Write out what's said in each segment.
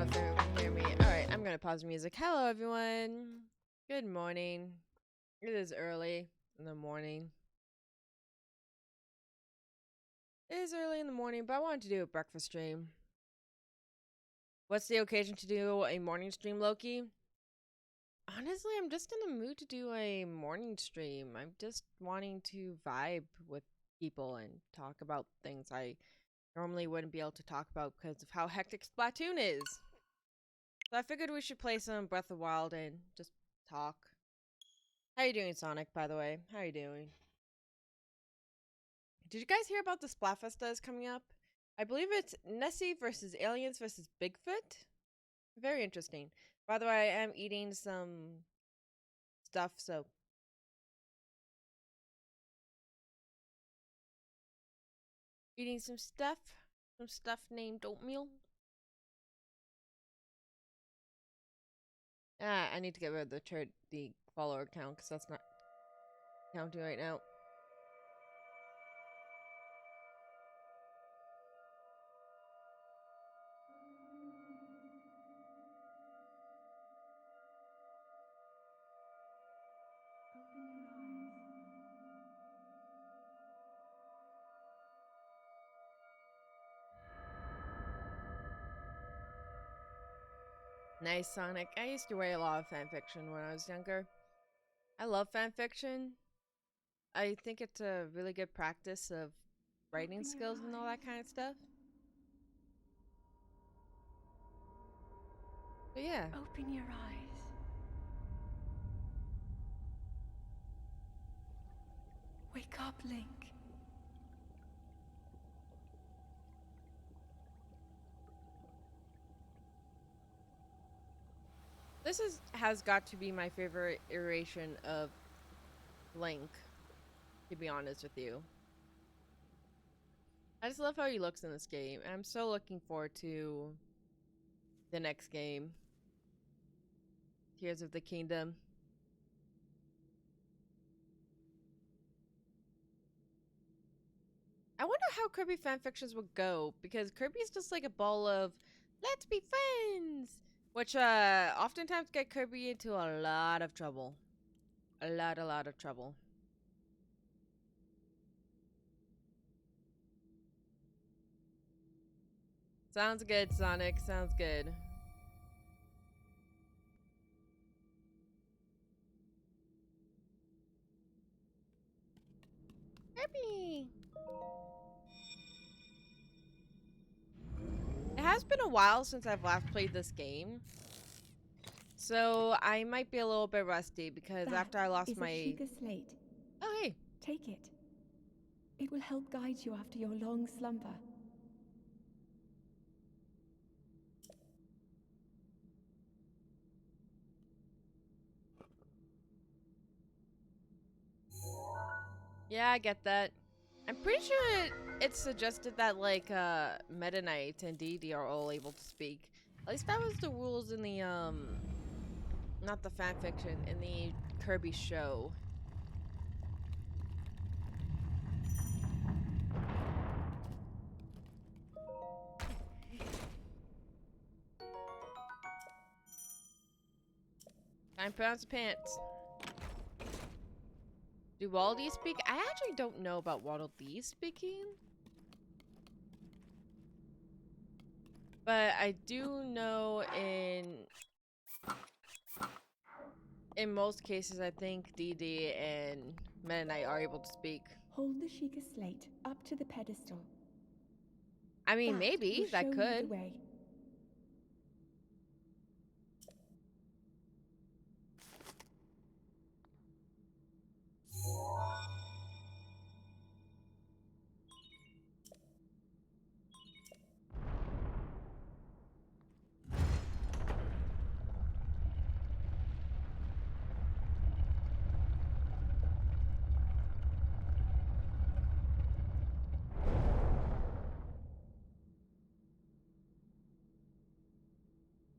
know if everyone can hear me. Alright, I'm gonna pause the music. Hello, everyone. Good morning. It is early in the morning. It is early in the morning, but I wanted to do a breakfast stream. What's the occasion to do a morning stream, Loki? Honestly, I'm just in the mood to do a morning stream. I'm just wanting to vibe with people and talk about things I normally wouldn't be able to talk about because of how hectic Splatoon is. So I figured we should play some Breath of the Wild and just talk. How you doing, Sonic, by the way? How you doing? Did you guys hear about the Splatfest that is coming up? I believe it's Nessie versus Aliens versus Bigfoot. Very interesting. By the way, I am eating some stuff, so... Eating some stuff named oatmeal. I need to get rid of the follower count, because that's not counting right now. Nice, Sonic. I used to write a lot of fanfiction when I was younger. I love fanfiction. I think it's a really good practice of writing skills and all that kind of stuff. But yeah. Open your eyes. Wake up, Link. Has got to be my favorite iteration of Link, to be honest with you. I just love how he looks in this game, and I'm so looking forward to the next game, Tears of the Kingdom. I wonder how Kirby fanfictions would go, because Kirby's just like a ball of let's be friends, which oftentimes get Kirby into a lot of trouble. A lot of trouble. Sounds good, Sonic. Sounds good. Kirby! It has been a while since I've last played this game. So I might be a little bit rusty because That after I lost is my... a Sheikah slate. Oh, hey. Take it. It will help guide you after your long slumber. Yeah, I get that. I'm pretty sure it suggested that, like, Meta Knight and Dee are all able to speak. At least that was the rules in the, not the fanfiction, in the Kirby show. Time to put on some pants. Do Waddle Dee speak? I actually don't know about Waddle Dee speaking. But I do know in most cases, I think Dee and Meta Knight are able to speak. Hold the Sheikah slate up to the pedestal. I mean, That maybe will that show you could. the way.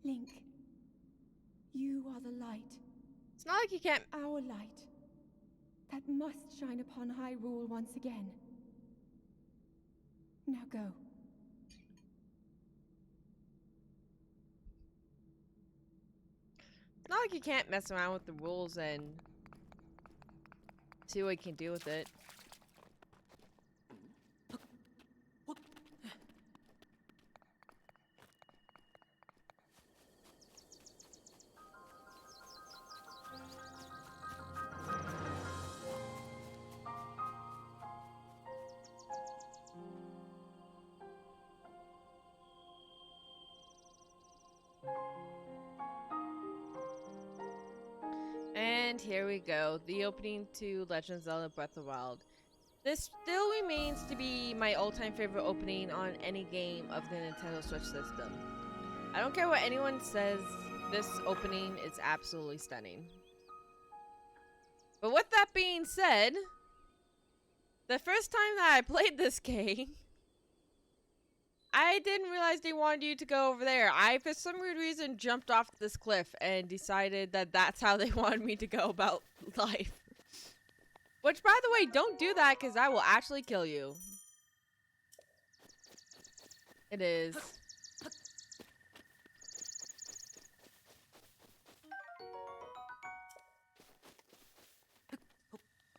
Link, you are the light. It's not like you can't. Our light. That must shine upon Hyrule once again. Now go. not like you can't mess around with the rules and see what you can do with it. And here we go, the opening to Legend of Zelda Breath of the Wild. This still remains to be my all-time favorite opening on any game of the Nintendo Switch system. I don't care what anyone says, this opening is absolutely stunning. But with that being said, the first time that I played this game, I didn't realize they wanted you to go over there. I, for some weird reason, jumped off this cliff and decided that that's how they wanted me to go about life. Which, by the way, don't do that because I will actually kill you. It is.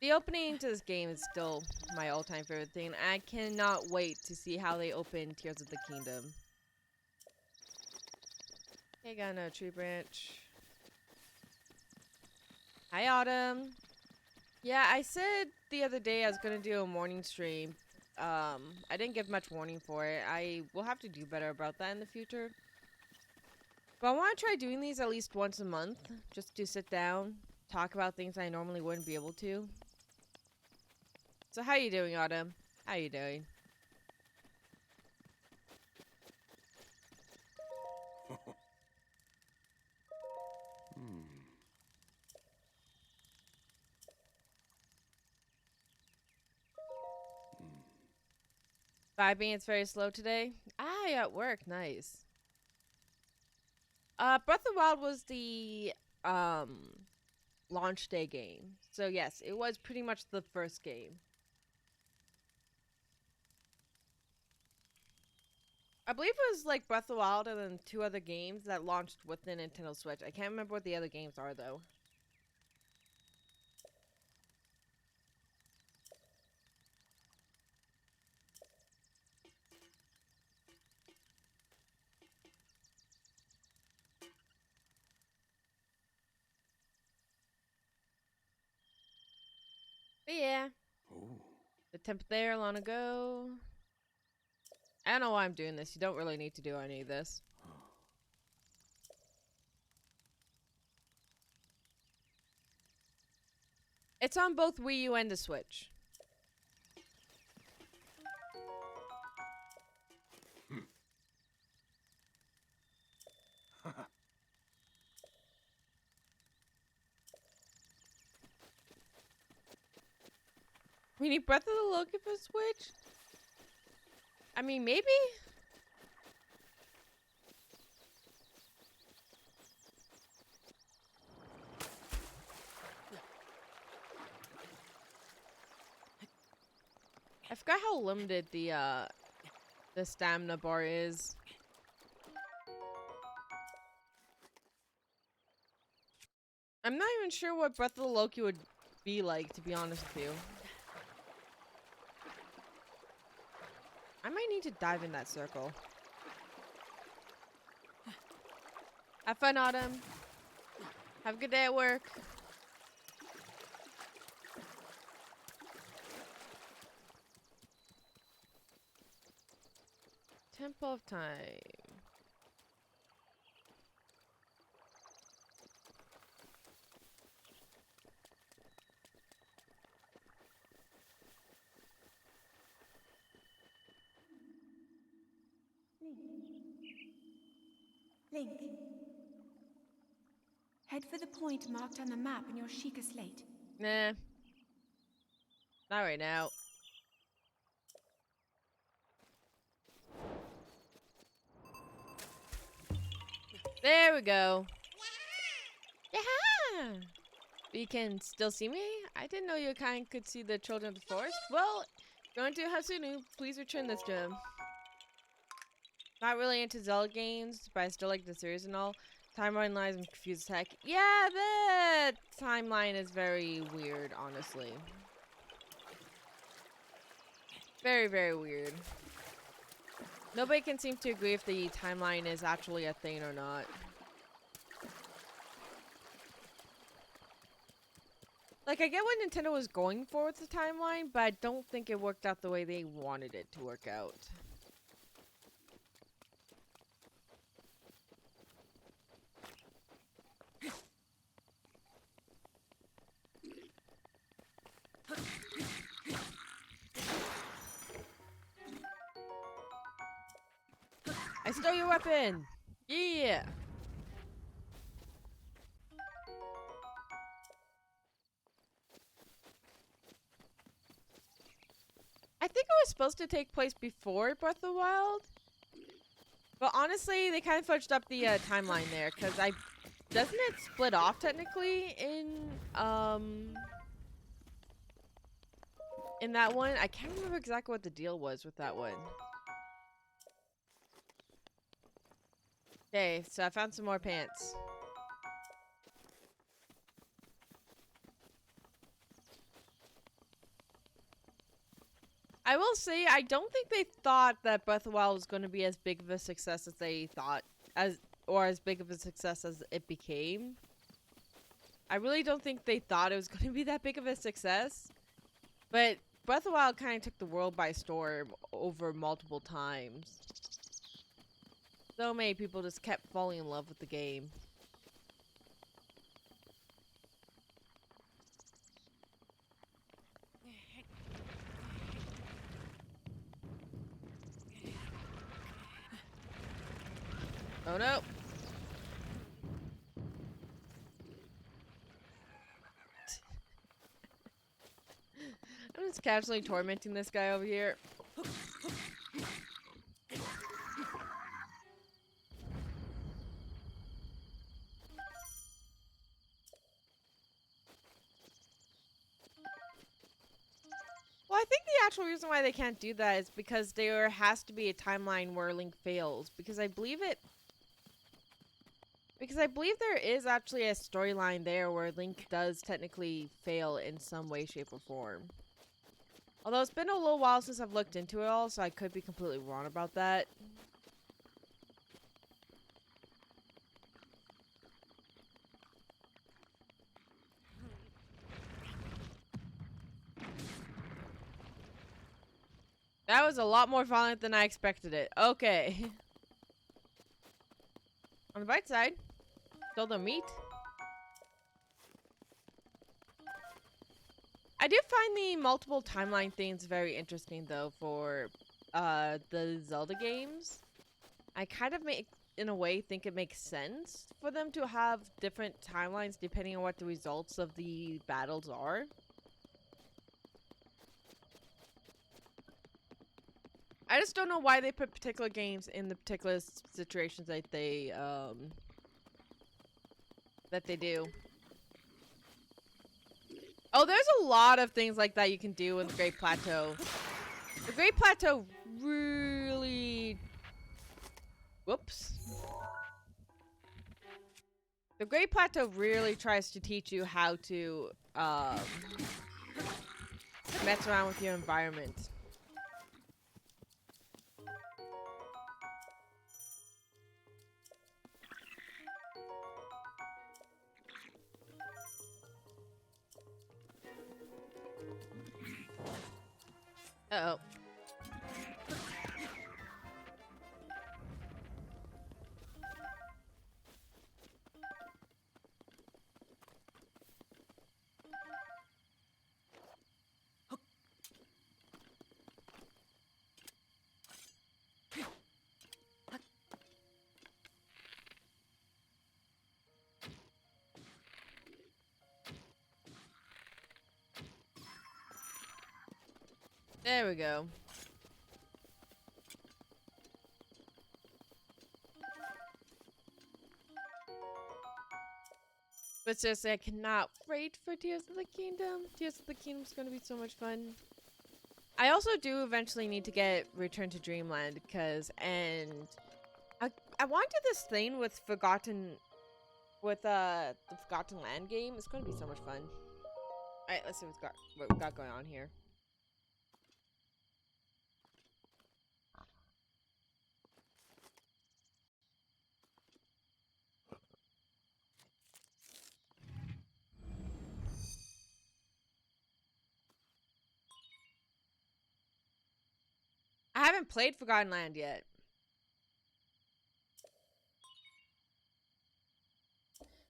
The opening to this game is still my all-time favorite thing. I cannot wait to see how they open Tears of the Kingdom. Okay, got another tree branch. Hi, Autumn. Yeah, I said the other day I was gonna do a morning stream. I didn't give much warning for it. I will have to do better about that in the future. But I want to try doing these at least once a month, just to sit down, talk about things I normally wouldn't be able to. So how you doing, Autumn? How you doing? Vibing, it's very slow today. Ah, yeah, at work, nice. Breath of the Wild was the launch day game. So yes, it was pretty much the first game. I believe it was like Breath of the Wild and then 2 other games that launched with the Nintendo Switch. I can't remember what the other games are though. But yeah. Oh. The temp there, long ago. I don't know why I'm doing this. You don't really need to do any of this. It's on both Wii U and the Switch. We need Breath of the Loki for Switch? I mean, maybe? I forgot how limited the stamina bar is. I'm not even sure what Breath of the Loki would be like, to be honest with you. I might need to dive in that circle. Have fun, Autumn. Have a good day at work. Temple of Time. Link. Head for the point marked on the map in your Sheikah slate. Nah. Not right now. There we go. Yeah. You can still see me? I didn't know your kind could see the children of the forest. Well, going to Hatsunu, please return this gem. Not really into Zelda games, but I still like the series and all. Timeline lies and confused tech. Yeah, the timeline is very weird, honestly. Very, very weird. Nobody can seem to agree if the timeline is actually a thing or not. Like, I get what Nintendo was going for with the timeline, but I don't think it worked out the way they wanted it to work out. I stole your weapon! Yeah! I think it was supposed to take place before Breath of the Wild. But honestly, they kind of fudged up the timeline there, because doesn't it split off technically in that one? I can't remember exactly what the deal was with that one. Okay, so I found some more pants. I will say, I don't think they thought that Breath of the Wild was going to be as big of a success as they thought, or as big of a success as it became. I really don't think they thought it was going to be that big of a success. But Breath of the Wild kind of took the world by storm over multiple times. So many people just kept falling in love with the game. Oh no! I'm just casually tormenting this guy over here. Well, I think the actual reason why they can't do that is because there has to be a timeline where Link fails. Because I believe there is actually a storyline there where Link does technically fail in some way, shape, or form. Although it's been a little while since I've looked into it all, so I could be completely wrong about that. That was a lot more violent than I expected it. Okay. On the bright side, still the meat. I do find the multiple timeline things very interesting, though, for the Zelda games. I kind of in a way, think it makes sense for them to have different timelines depending on what the results of the battles are. I just don't know why they put particular games in the particular situations that they do. Oh, there's a lot of things like that you can do in the Great Plateau. The Great Plateau really... Whoops. The Great Plateau really tries to teach you how to mess around with your environment. Uh-oh. There we go. But seriously, I cannot wait for Tears of the Kingdom. Tears of the Kingdom is going to be so much fun. I also do eventually need to get Return to Dreamland because, I want to do this thing with Forgotten with the Forgotten Land game. It's going to be so much fun. All right, let's see what we got going on here. I haven't played Forgotten Land yet.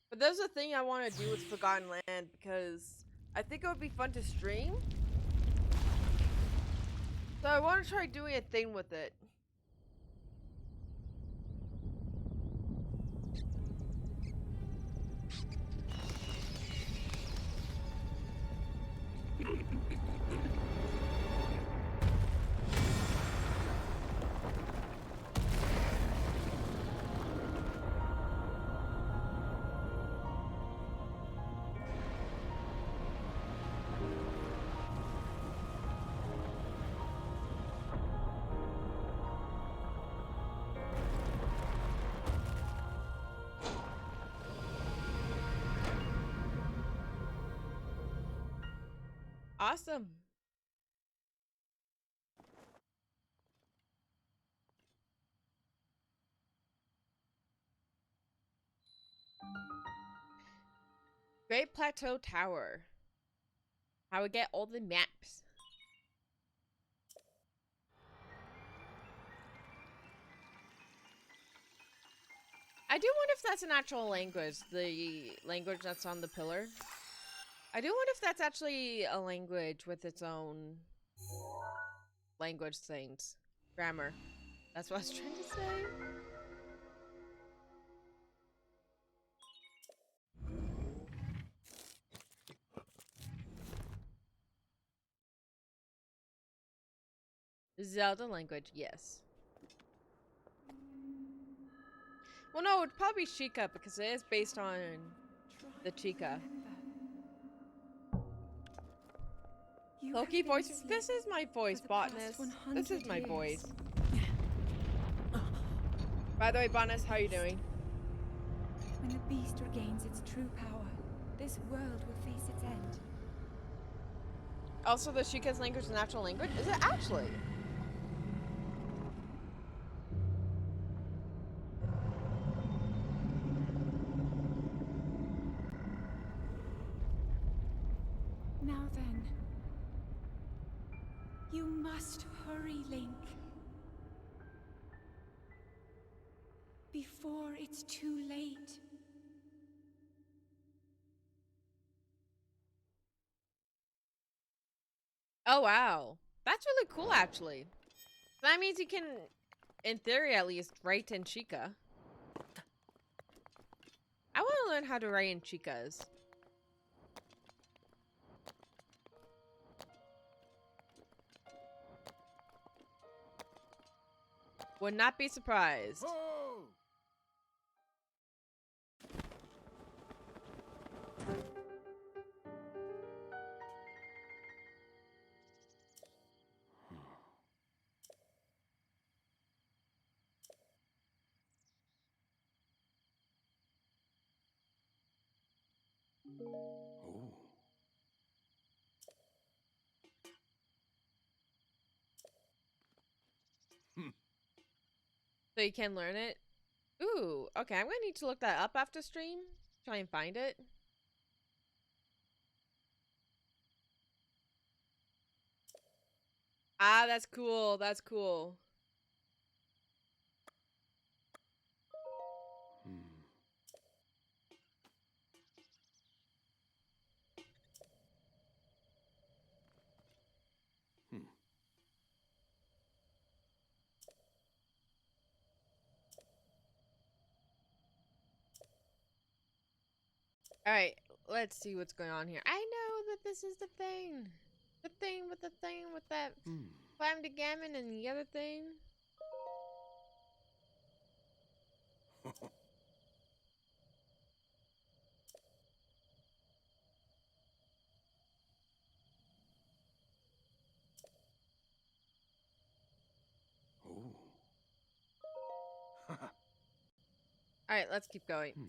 But there's a thing I want to do with Forgotten Land because I think it would be fun to stream. So I want to try doing a thing with it. Awesome. Great Plateau Tower. How we get all the maps. I do wonder if that's an actual language, the language that's on the pillar. I do wonder if that's actually a language with its own language things. Grammar. That's what I was trying to say. Zelda language, yes. Well, no, it'd probably be Chica because it is based on the Chica. Loki voice. This is my voice, Botanist. This is my voice. By the way, Botanist, how are you doing? When the beast regains its true power, this world will face its end. Also, the Chica's language is an actual language? Is it actually? Now then, you must hurry, Link. Before it's too late. Oh, wow. That's really cool, actually. That means you can, in theory at least, write in Chica. I want to learn how to write in Chicas. Would not be surprised. Oh! Oh. So you can learn it? Ooh, okay, I'm gonna need to look that up after stream. Try and find it. Ah, that's cool. That's cool. Hmm. Hmm. Alright, let's see what's going on here. I know that this is the thing. The thing with that Hmm. climb to gammon and the other thing. Oh. Alright, let's keep going. Hmm.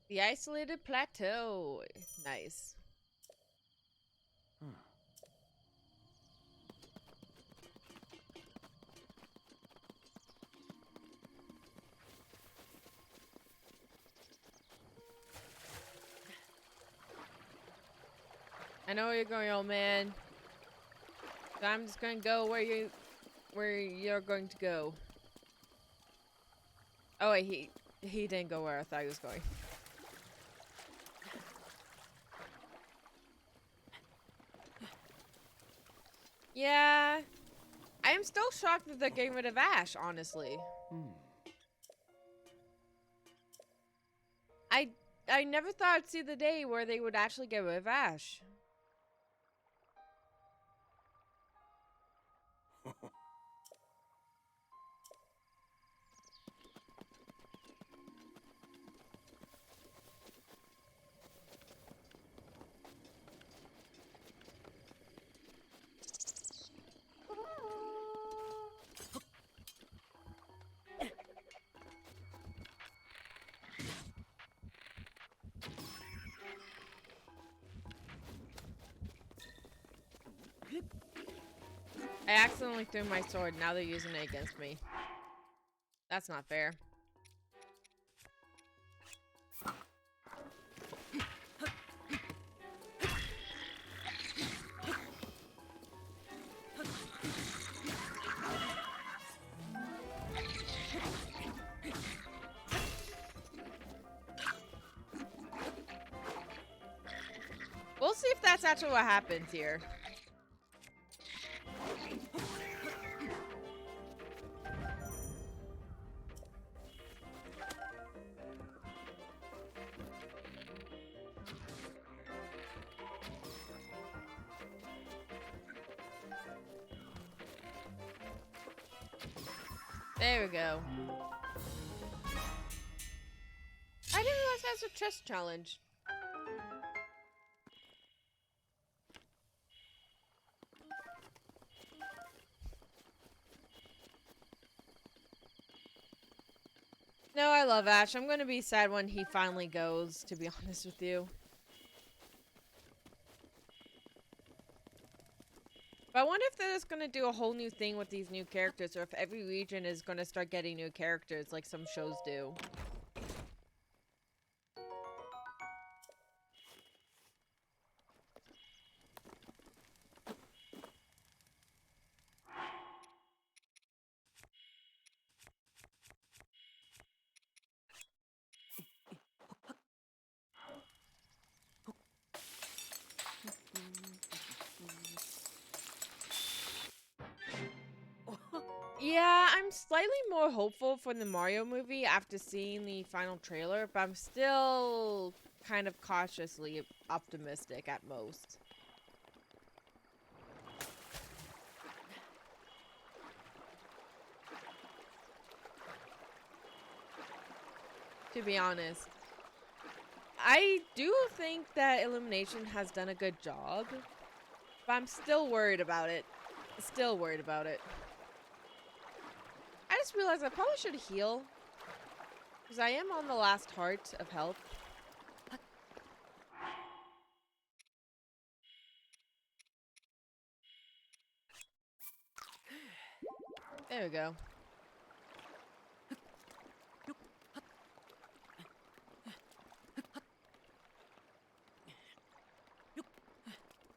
The isolated plateau. Nice. Huh. I know where you're going, old man. So I'm just gonna go where you're going to go. Oh wait, he didn't go where I thought he was going. Yeah, I am still shocked that they're getting rid of Ash, honestly. I never thought I'd see the day where they would actually get rid of Ash. I accidentally threw my sword, now they're using it against me. That's not fair. We'll see if that's actually what happens here. There we go. I didn't realize that was a chest challenge. No, I love Ash. I'm gonna be sad when he finally goes, to be honest with you. But I wonder if they're just gonna do a whole new thing with these new characters, or if every region is gonna start getting new characters like some shows do. Yeah, I'm slightly more hopeful for the Mario movie after seeing the final trailer, but I'm still kind of cautiously optimistic at most. To be honest. I do think that Illumination has done a good job, but I'm still worried about it. Still worried about it. I just realized I probably should heal, because I am on the last heart of health. There we go.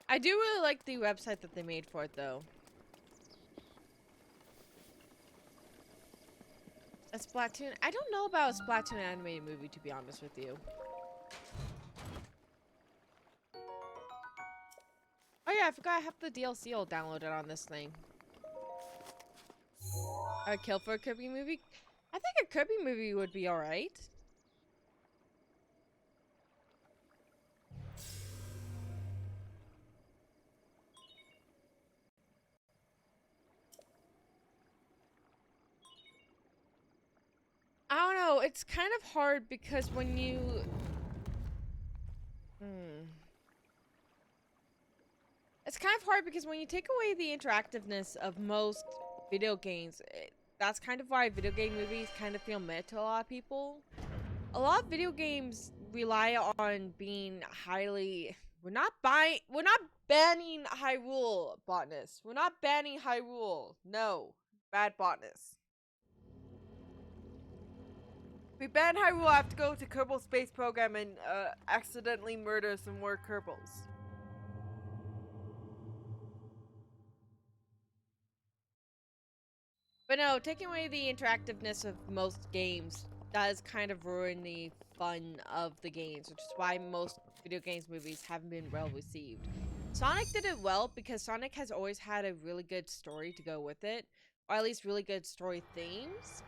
I do really like the website that they made for it, though. A Splatoon? I don't know about a Splatoon animated movie, to be honest with you. Oh yeah, I forgot I have the DLC all downloaded on this thing. A kill for a Kirby movie? I think a Kirby movie would be alright. I don't know, it's kind of hard because when you... It's kind of hard because when you take away the interactiveness of most video games, that's kind of why video game movies kind of feel meh to a lot of people. A lot of video games rely on being highly. We're not banning Hyrule, botanists. We're not banning Hyrule. No, bad botanists. If we ban Hyrule, I have to go to Kerbal Space Program and accidentally murder some more Kerbals. But no, taking away the interactiveness of most games does kind of ruin the fun of the games, which is why most video games movies haven't been well received. Sonic did it well because Sonic has always had a really good story to go with it, or at least really good story themes.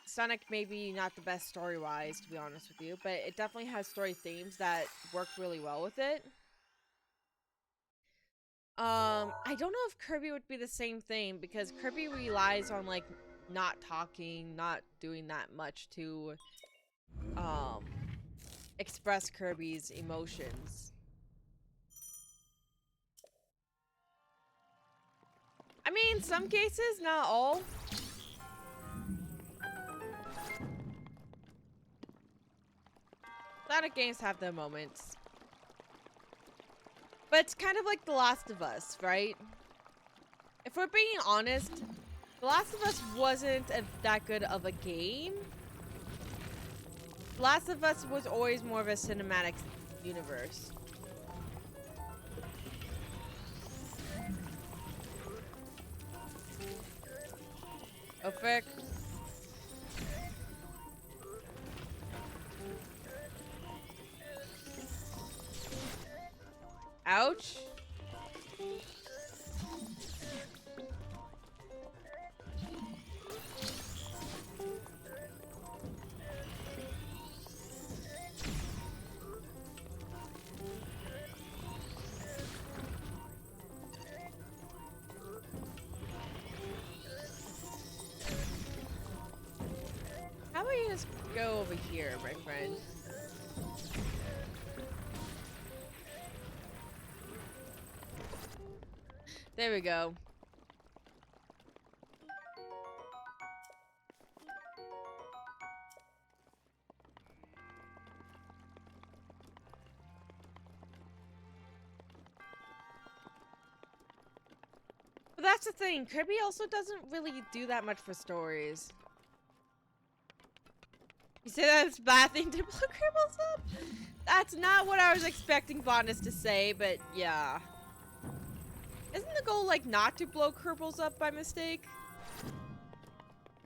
Sonic maybe not the best story-wise, to be honest with you, but it definitely has story themes that work really well with it. I don't know if Kirby would be the same thing because Kirby relies on like not talking, not doing that much to express Kirby's emotions. I mean, some cases, not all. Sonic games have their moments. But it's kind of like The Last of Us, right? If we're being honest, The Last of Us wasn't that good of a game. The Last of Us was always more of a cinematic universe. Oh, frick. Ouch. How about you just go over here, my friend? There we go. But that's the thing, Kirby also doesn't really do that much for stories. You say that's a bad thing to blow Kerbals up? That's not what I was expecting Bondus to say, but yeah. Isn't the goal, like, not to blow Kerbals up by mistake?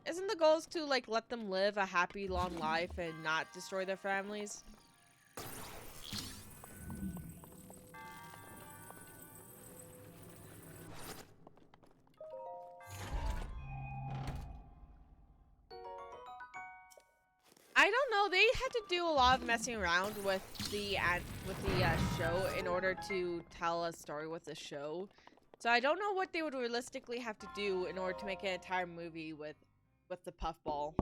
Isn't the goal to, like, let them live a happy, long life and not destroy their families? I don't know. They had to do a lot of messing around with the show in order to tell a story with the show. So I don't know what they would realistically have to do in order to make an entire movie with the puffball.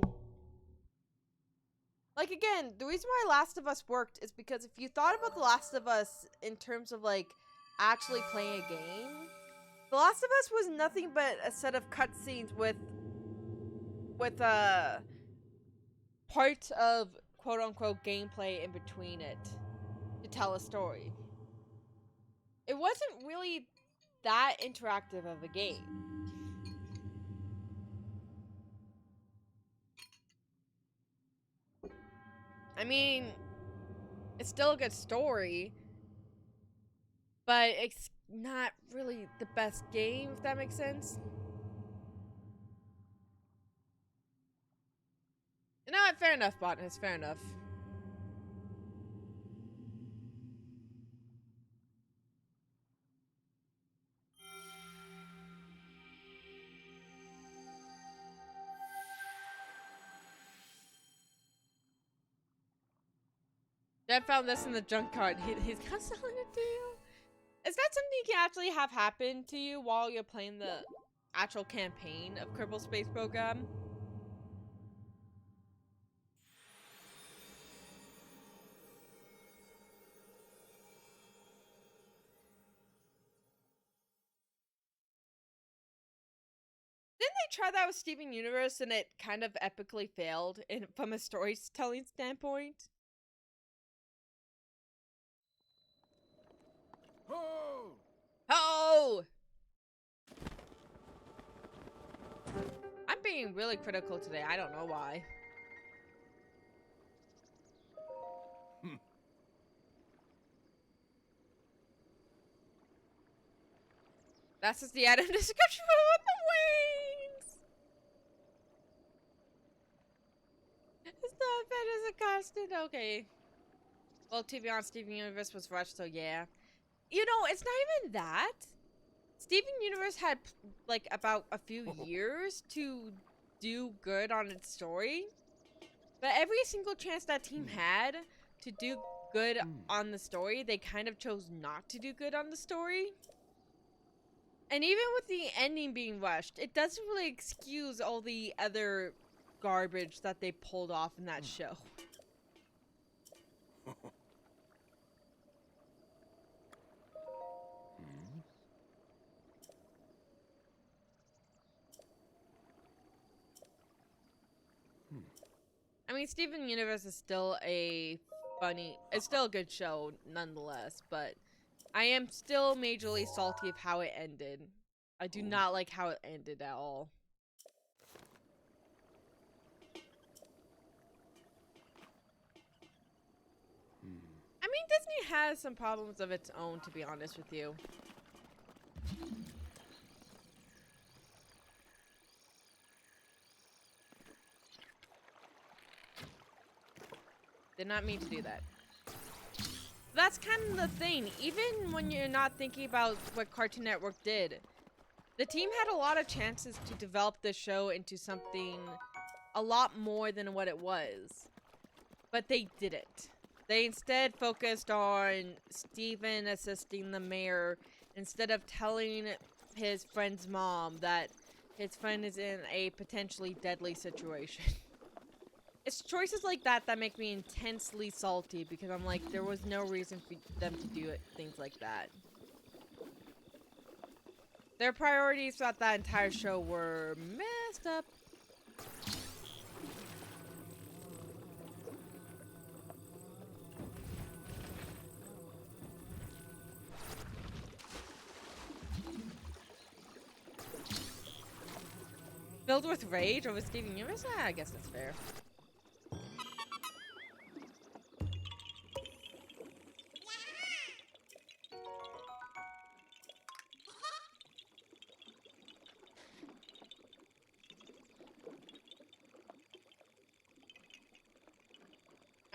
Like, again, the reason why Last of Us worked is because if you thought about The Last of Us in terms of, like, actually playing a game, The Last of Us was nothing but a set of cutscenes with parts of quote-unquote gameplay in between it to tell a story. It wasn't really that interactive of a game. I mean, it's still a good story, but it's not really the best game, if that makes sense. You know what? Fair enough, Botanist. Fair enough. Dad found this in the junk card. He's gonna sell it to you? Is that something you can actually have happen to you while you're playing the actual campaign of Kerbal Space Program? Didn't they try that with Steven Universe and it kind of epically failed from a storytelling standpoint? Ho! Oh! I'm being really critical today. I don't know why. That's just the item description with the wings! It's not bad as a constant. Okay. Well, to be honest, Steven Universe was rushed, so yeah. You know, it's not even that. Steven Universe had, like, about a few years to do good on its story. But every single chance that team had to do good on the story, they kind of chose not to do good on the story. And even with the ending being rushed, it doesn't really excuse all the other garbage that they pulled off in that show. I mean, Steven Universe is still it's still a good show nonetheless, but I am still majorly salty of how it ended. I do not like how it ended at all. I mean, Disney has some problems of its own, to be honest with you. Did not mean to do that. That's kind of the thing. Even when you're not thinking about what Cartoon Network did, the team had a lot of chances to develop the show into something a lot more than what it was. But they didn't. They instead focused on Steven assisting the mayor instead of telling his friend's mom that his friend is in a potentially deadly situation. It's choices like that that make me intensely salty because I'm like, there was no reason for them to do things like that. Their priorities throughout that entire show were messed up. Filled with rage over Steven Universe? I guess that's fair.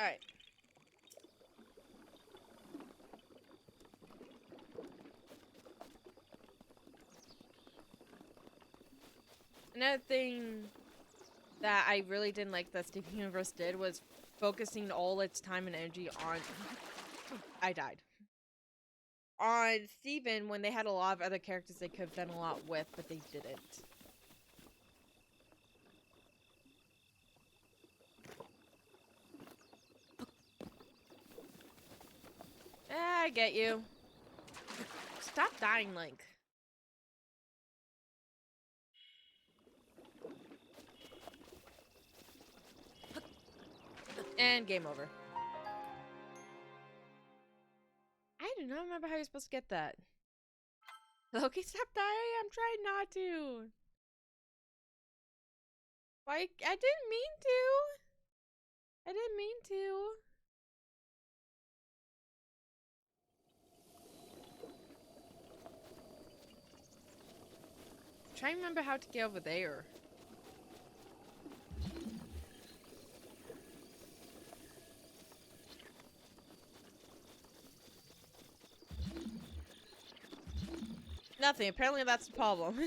Alright. Another thing that I really didn't like that Steven Universe did was focusing all its time and energy on... I died. On Steven when they had a lot of other characters they could have done a lot with, but they didn't. I get you. Stop dying, Link. And game over. I do not remember how you're supposed to get that. Loki, stop dying. I'm trying not to. Like, I didn't mean to. I didn't mean to. Try and remember how to get over there. Nothing. Apparently that's the problem.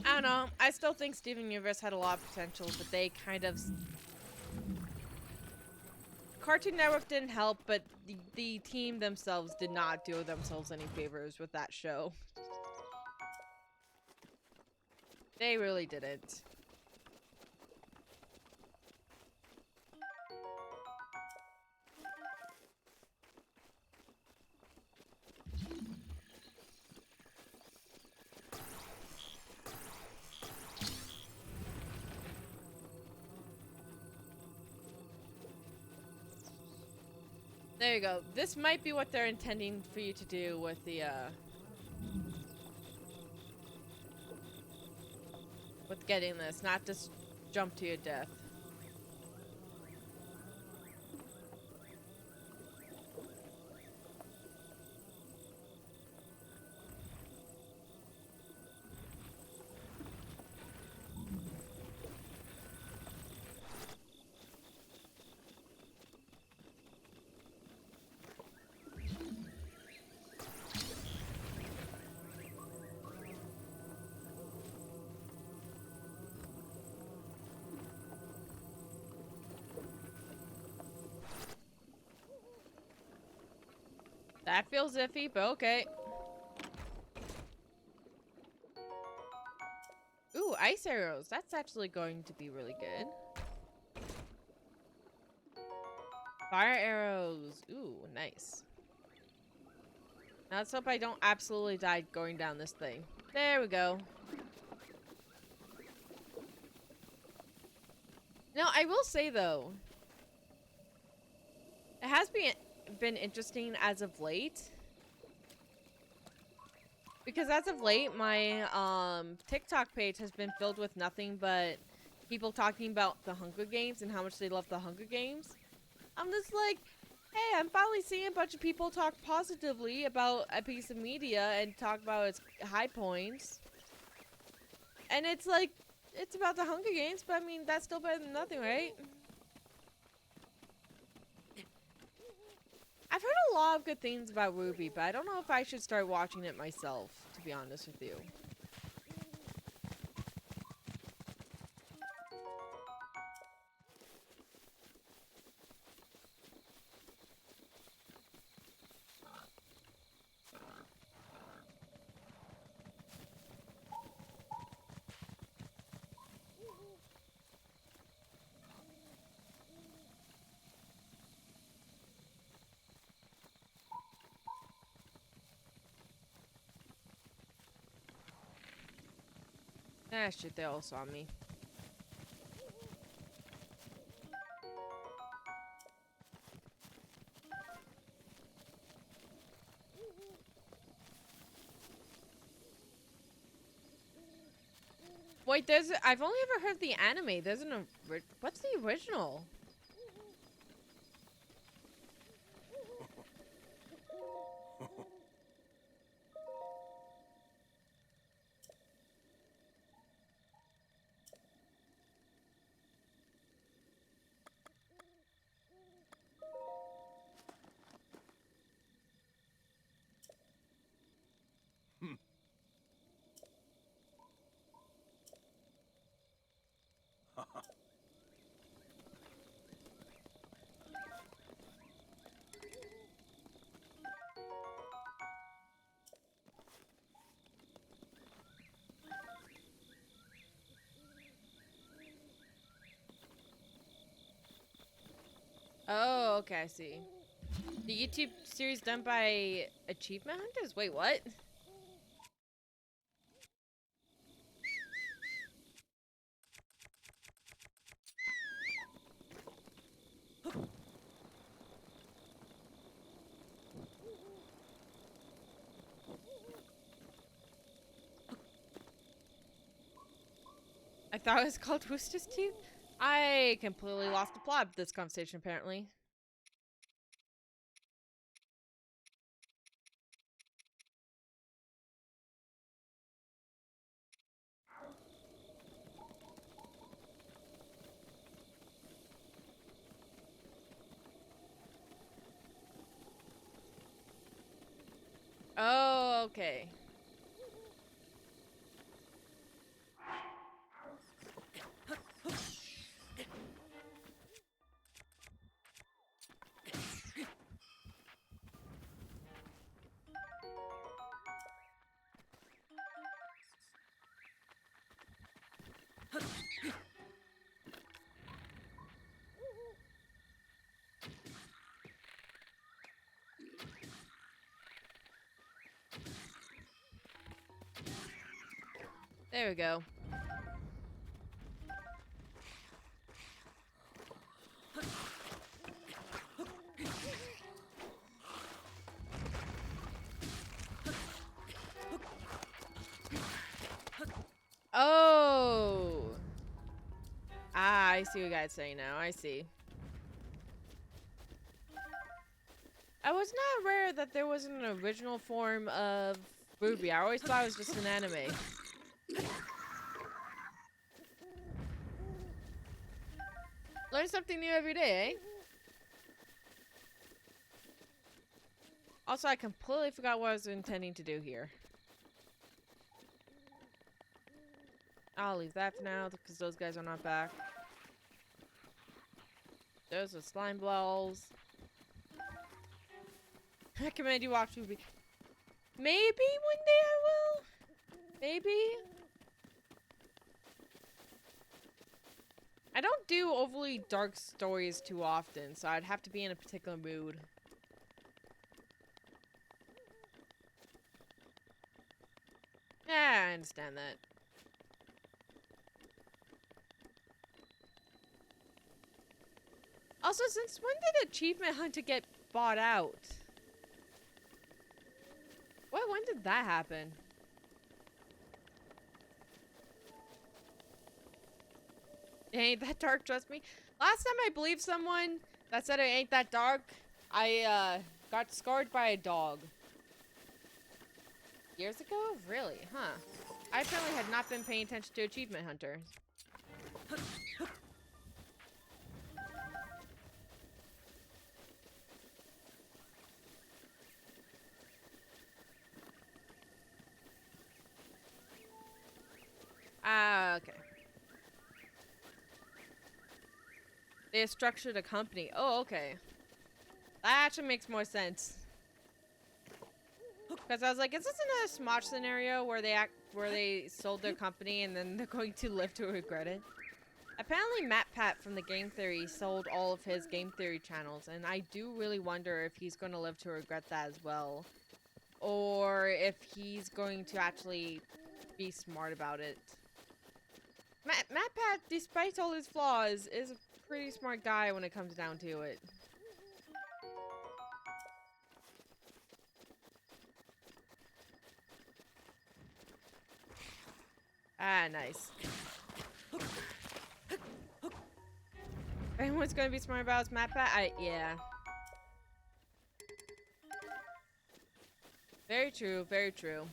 I don't know. I still think Steven Universe had a lot of potential, but they kind of... Cartoon Network didn't help, but the team themselves did not do themselves any favors with that show. They really didn't. There you go. This might be what they're intending for you to do with the, with getting this, not just jump to your death. That feels iffy, but okay. Ooh, ice arrows. That's actually going to be really good. Fire arrows. Ooh, nice. Now let's hope I don't absolutely die going down this thing. There we go. Now, I will say, though, it has been interesting as of late. Because as of late, my TikTok page has been filled with nothing but people talking about the Hunger Games and how much they love the Hunger Games. I'm just like, hey, I'm finally seeing a bunch of people talk positively about a piece of media and talk about its high points. And it's like, it's about the Hunger Games, but I mean, that's still better than nothing, right? I've heard a lot of good things about RWBY, but I don't know if I should start watching it myself, to be honest with you. Ah, shit, they all saw me. Wait, I've only ever heard the anime. There's what's the original? Oh, okay, I see. The YouTube series done by Achievement Hunters? Wait, what? I thought it was called Rooster's Teeth? I completely lost the plot of this conversation, apparently. Oh, okay. There we go. Oh! Ah, I see what you guys say now. I see. I was not aware that there was an original form of Ruby. I always thought it was just an anime. Learn something new every day, eh? Also, I completely forgot what I was intending to do here. I'll leave that for now, because those guys are not back. Those are slime balls. I recommend you watch Ruby. Maybe one day I will? Maybe? I don't do overly dark stories too often, so I'd have to be in a particular mood. Yeah, I understand that. Also, since when did Achievement Hunter get bought out? What? When did that happen? It ain't that dark, trust me. Last time I believed someone that said it ain't that dark, I got scarred by a dog. Years ago? Really? Huh. I apparently had not been paying attention to Achievement Hunter. Ah, okay. They have structured a company. Oh, okay. That actually makes more sense. Because I was like, is this another Smosh scenario where they sold their company and then they're going to live to regret it? Apparently, MatPat from the Game Theory sold all of his Game Theory channels, and I do really wonder if he's going to live to regret that as well. Or if he's going to actually be smart about it. MatPat, despite all his flaws, is a pretty smart guy when it comes down to it. Ah, nice. Anyone's gonna be smart about his MatPat? Yeah. Very true, very true.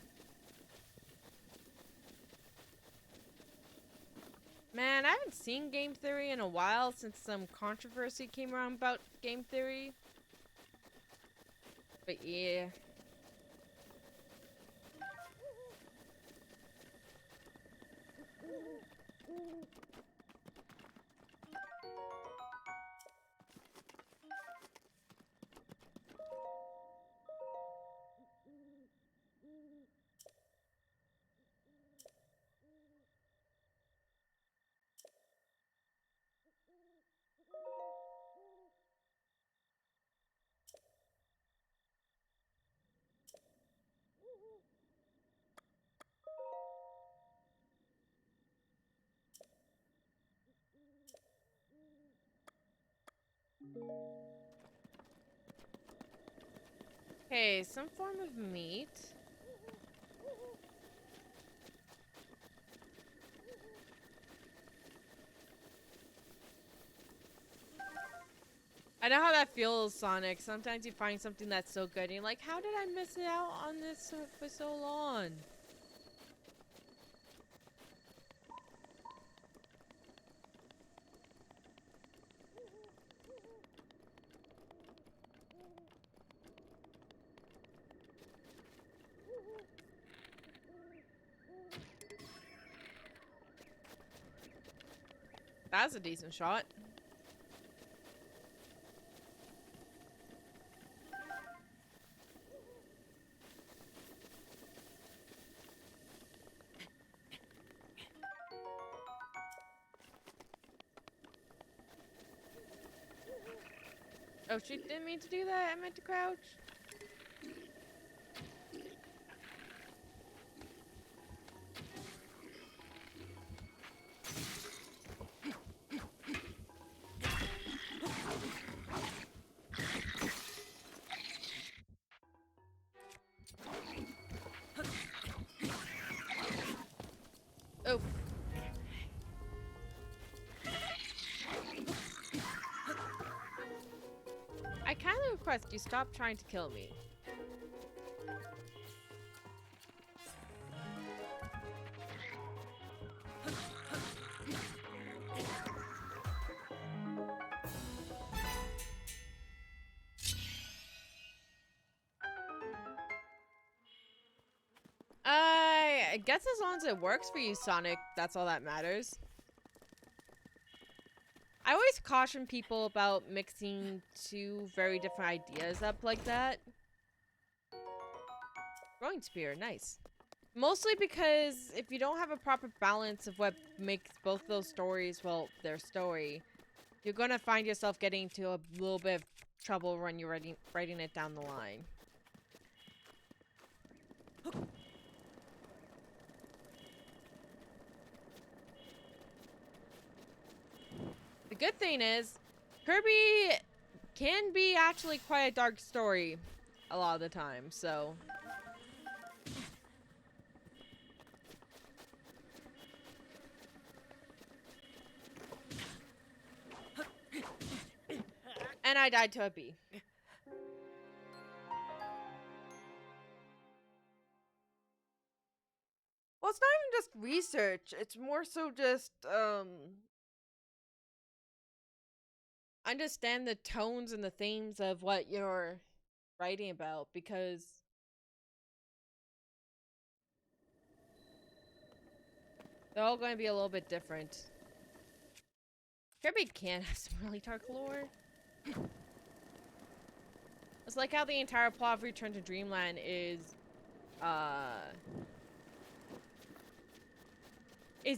Man, I haven't seen Game Theory in a while since some controversy came around about Game Theory. But yeah. Okay, some form of meat. I know how that feels, Sonic. Sometimes you find something that's so good and you're like, how did I miss out on this for so long? That's a decent shot. Oh, she didn't mean to do that. I meant to crouch. Oh. I kindly request you stop trying to kill me. I guess as long as it works for you, Sonic, that's all that matters. I always caution people about mixing two very different ideas up like that. Throwing spear, nice. Mostly because if you don't have a proper balance of what makes both those stories, well, their story, you're gonna find yourself getting into a little bit of trouble when you're writing it down the line. The good thing is, Kirby can be actually quite a dark story a lot of the time, so... And I died to a bee. Well, it's not even just research. It's more so just, understand the tones and the themes of what you're writing about, because they're all going to be a little bit different. Kirby can have some really dark lore. It's like how the entire plot of Return to Dreamland is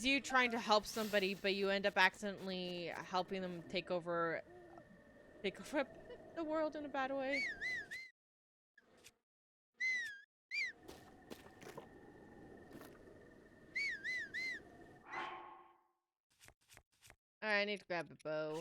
you trying to help somebody, but you end up accidentally helping them take over the world in a bad way. Alright, I need to grab a bow.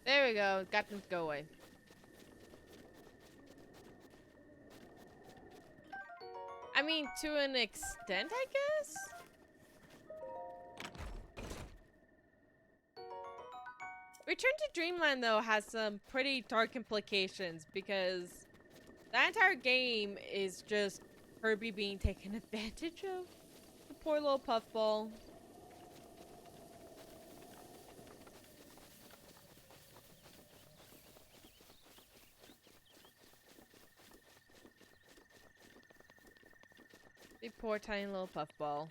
There we go. Got them to go away. I mean, to an extent, I guess? Return to Dreamland, though, has some pretty dark implications because that entire game is just Kirby being taken advantage of. The poor little puffball. The poor tiny little puffball.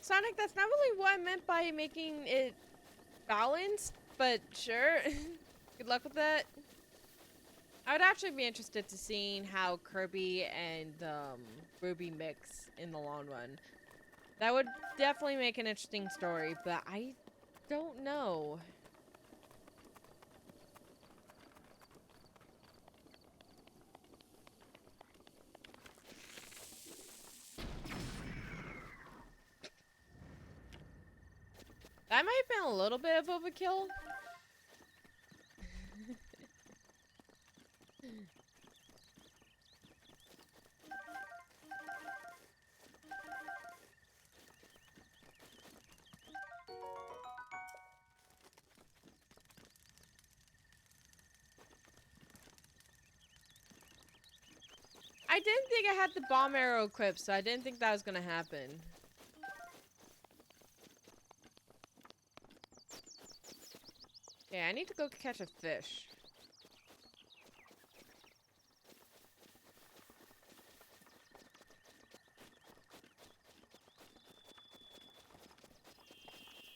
Sonic, that's not really what I meant by making it balanced, but sure. Good luck with that. I would actually be interested to seeing how Kirby and Ruby mix in the long run. That would definitely make an interesting story, but I don't know. That might have been a little bit of overkill. I didn't think I had the bomb arrow equipped, so I didn't think that was gonna happen. Yeah, I need to go catch a fish.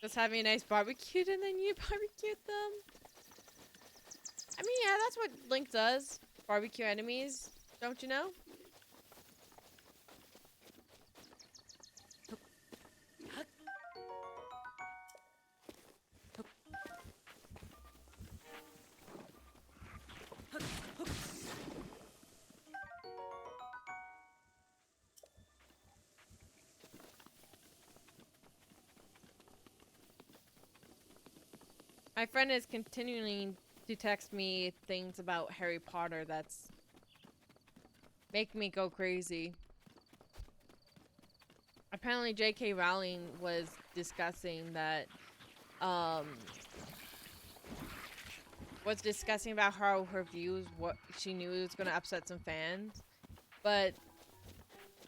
Just having a nice barbecue and then you barbecued them. I mean, yeah, that's what Link does. Barbecue enemies, don't you know? My friend is continuing to text me things about Harry Potter that's making me go crazy. Apparently J.K. Rowling was discussing that, was discussing about how her views, what she knew was gonna upset some fans, but,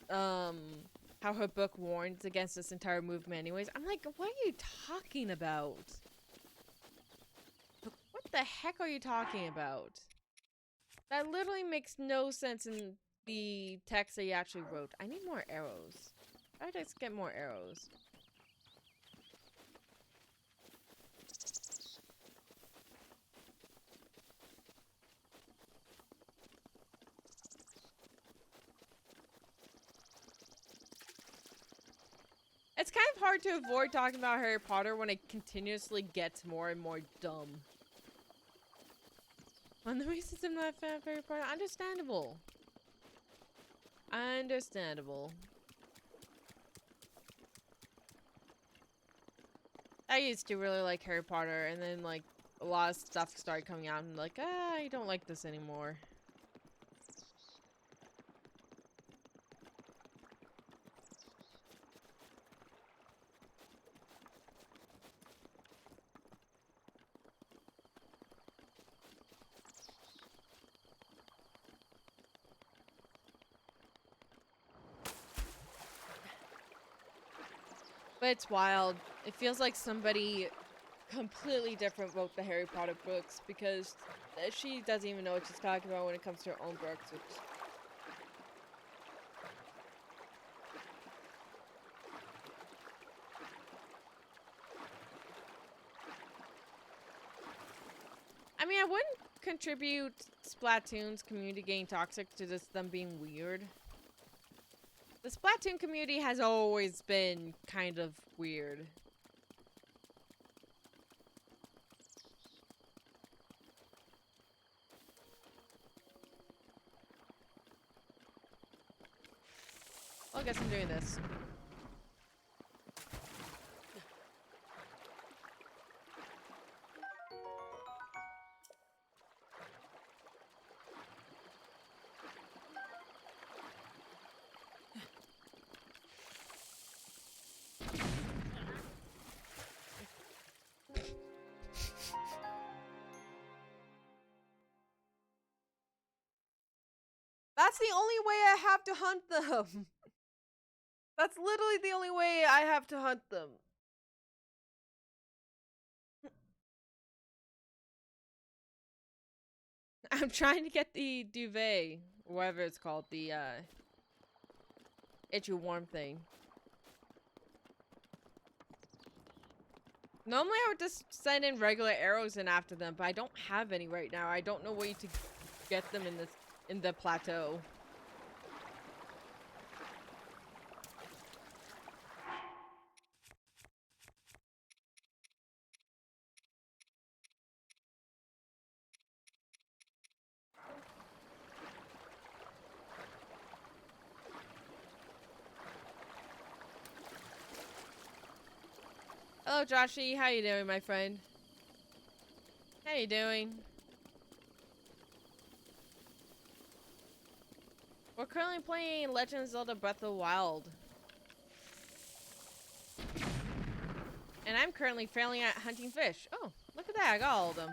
how her book warns against this entire movement anyways. I'm like, what are you talking about? What the heck are you talking about? That literally makes no sense in the text that you actually wrote. I need more arrows. I just get more arrows. It's kind of hard to avoid talking about Harry Potter when it continuously gets more and more dumb. One of the reasons I'm not a fan of Harry Potter, understandable. Understandable. I used to really like Harry Potter, and then like a lot of stuff started coming out, and I'm like, I don't like this anymore. But it's wild. It feels like somebody completely different wrote the Harry Potter books, because she doesn't even know what she's talking about when it comes to her own books, which... I mean, I wouldn't contribute Splatoon's community getting toxic to just them being weird. The Splatoon community has always been kind of weird. Well, I guess I'm doing this. That's the only way I have to hunt them. That's literally the only way I have to hunt them. I'm trying to get the duvet, whatever it's called, the itchy warm thing. Normally I would just send in regular arrows in after them, but I don't have any right now. I don't know where to get them in the plateau. Hello, Joshy. How you doing, my friend? How you doing? We're currently playing Legend of Zelda Breath of the Wild. And I'm currently failing at hunting fish. Oh, look at that. I got all of them.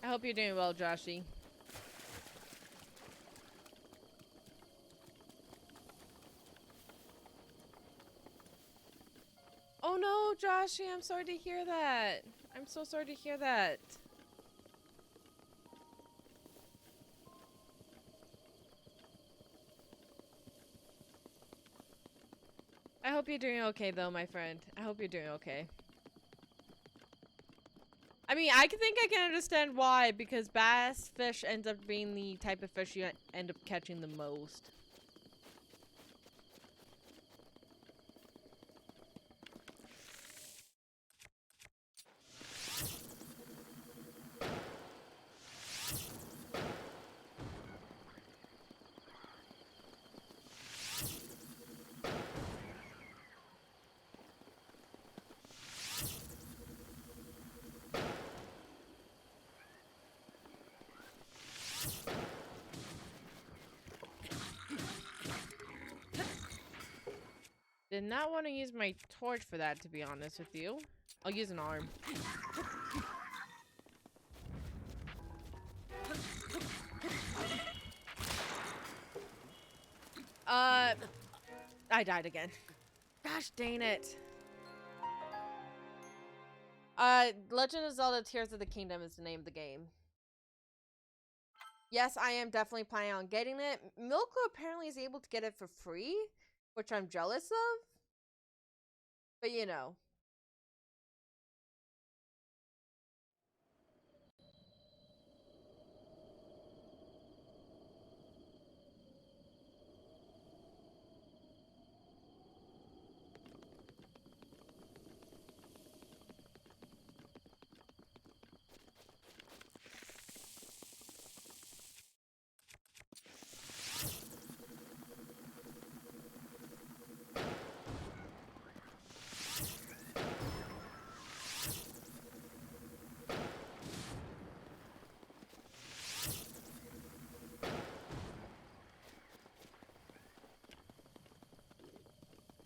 I hope you're doing well, Joshy. Oh no, Joshy, I'm sorry to hear that. I'm so sorry to hear that. I hope you're doing okay though, my friend. I hope you're doing okay. I mean, I think I can understand why, because bass fish ends up being the type of fish you end up catching the most. Did not want to use my torch for that, to be honest with you. I'll use an arm. I died again. Gosh dang it. Legend of Zelda Tears of the Kingdom is the name of the game. Yes, I am definitely planning on getting it. Milko apparently is able to get it for free, which I'm jealous of. But you know.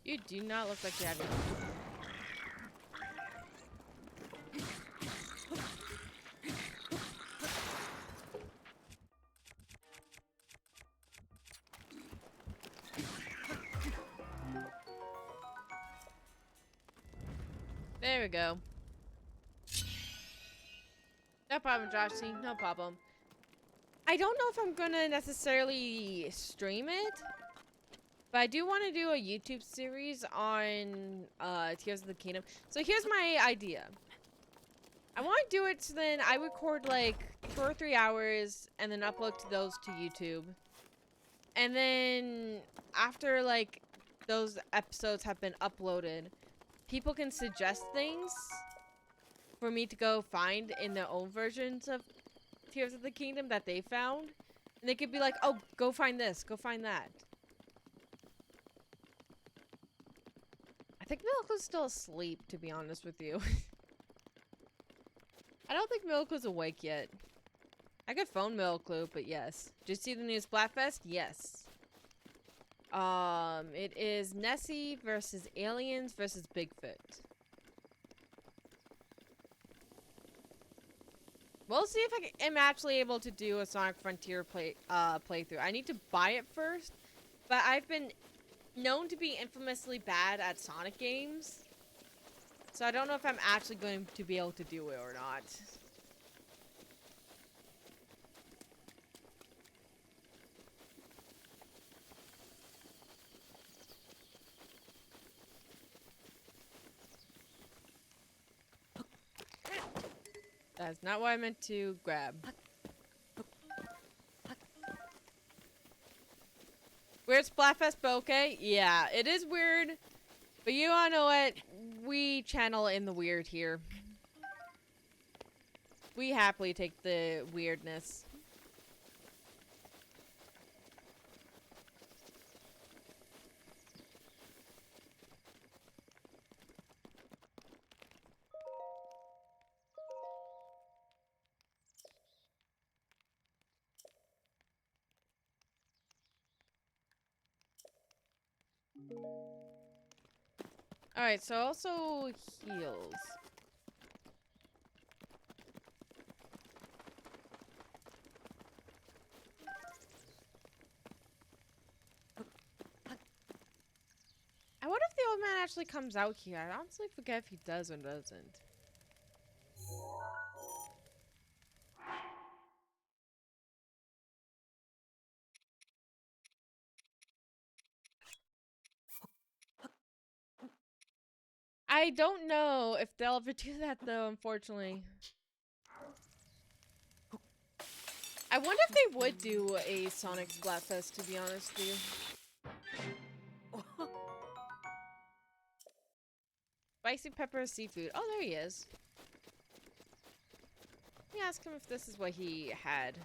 You do not look like you have any. There we go. No problem, Joshy. No problem. I don't know if I'm gonna necessarily stream it, but I do want to do a YouTube series on Tears of the Kingdom. So here's my idea. I want to do it so then I record like 2 or 3 hours and then upload to those to YouTube. And then after like those episodes have been uploaded, people can suggest things for me to go find in their own versions of Tears of the Kingdom that they found. And they could be like, oh, go find this, go find that. I think Milk still asleep, to be honest with you. I don't think Milk was awake yet. I could phone Milkloop, but yes. Did you see the new Splatfest? Yes. It is Nessie versus Aliens versus Bigfoot. We'll see if I am actually able to do a Sonic Frontier playthrough. I need to buy it first, but I've been known to be infamously bad at Sonic games. So I don't know if I'm actually going to be able to do it or not. That's not what I meant to grab. Weird Splatfest, but okay? Yeah, it is weird. But you wanna know what? We channel in the weird here. We happily take the weirdness. Alright, so also heals. the old man actually comes out here. I honestly forget if he does or doesn't. I don't know if they'll ever do that though, unfortunately. I wonder if they would do a Sonic Splatfest, to be honest with you. Spicy pepper seafood. Oh, there he is. Let me ask him if this is what he had.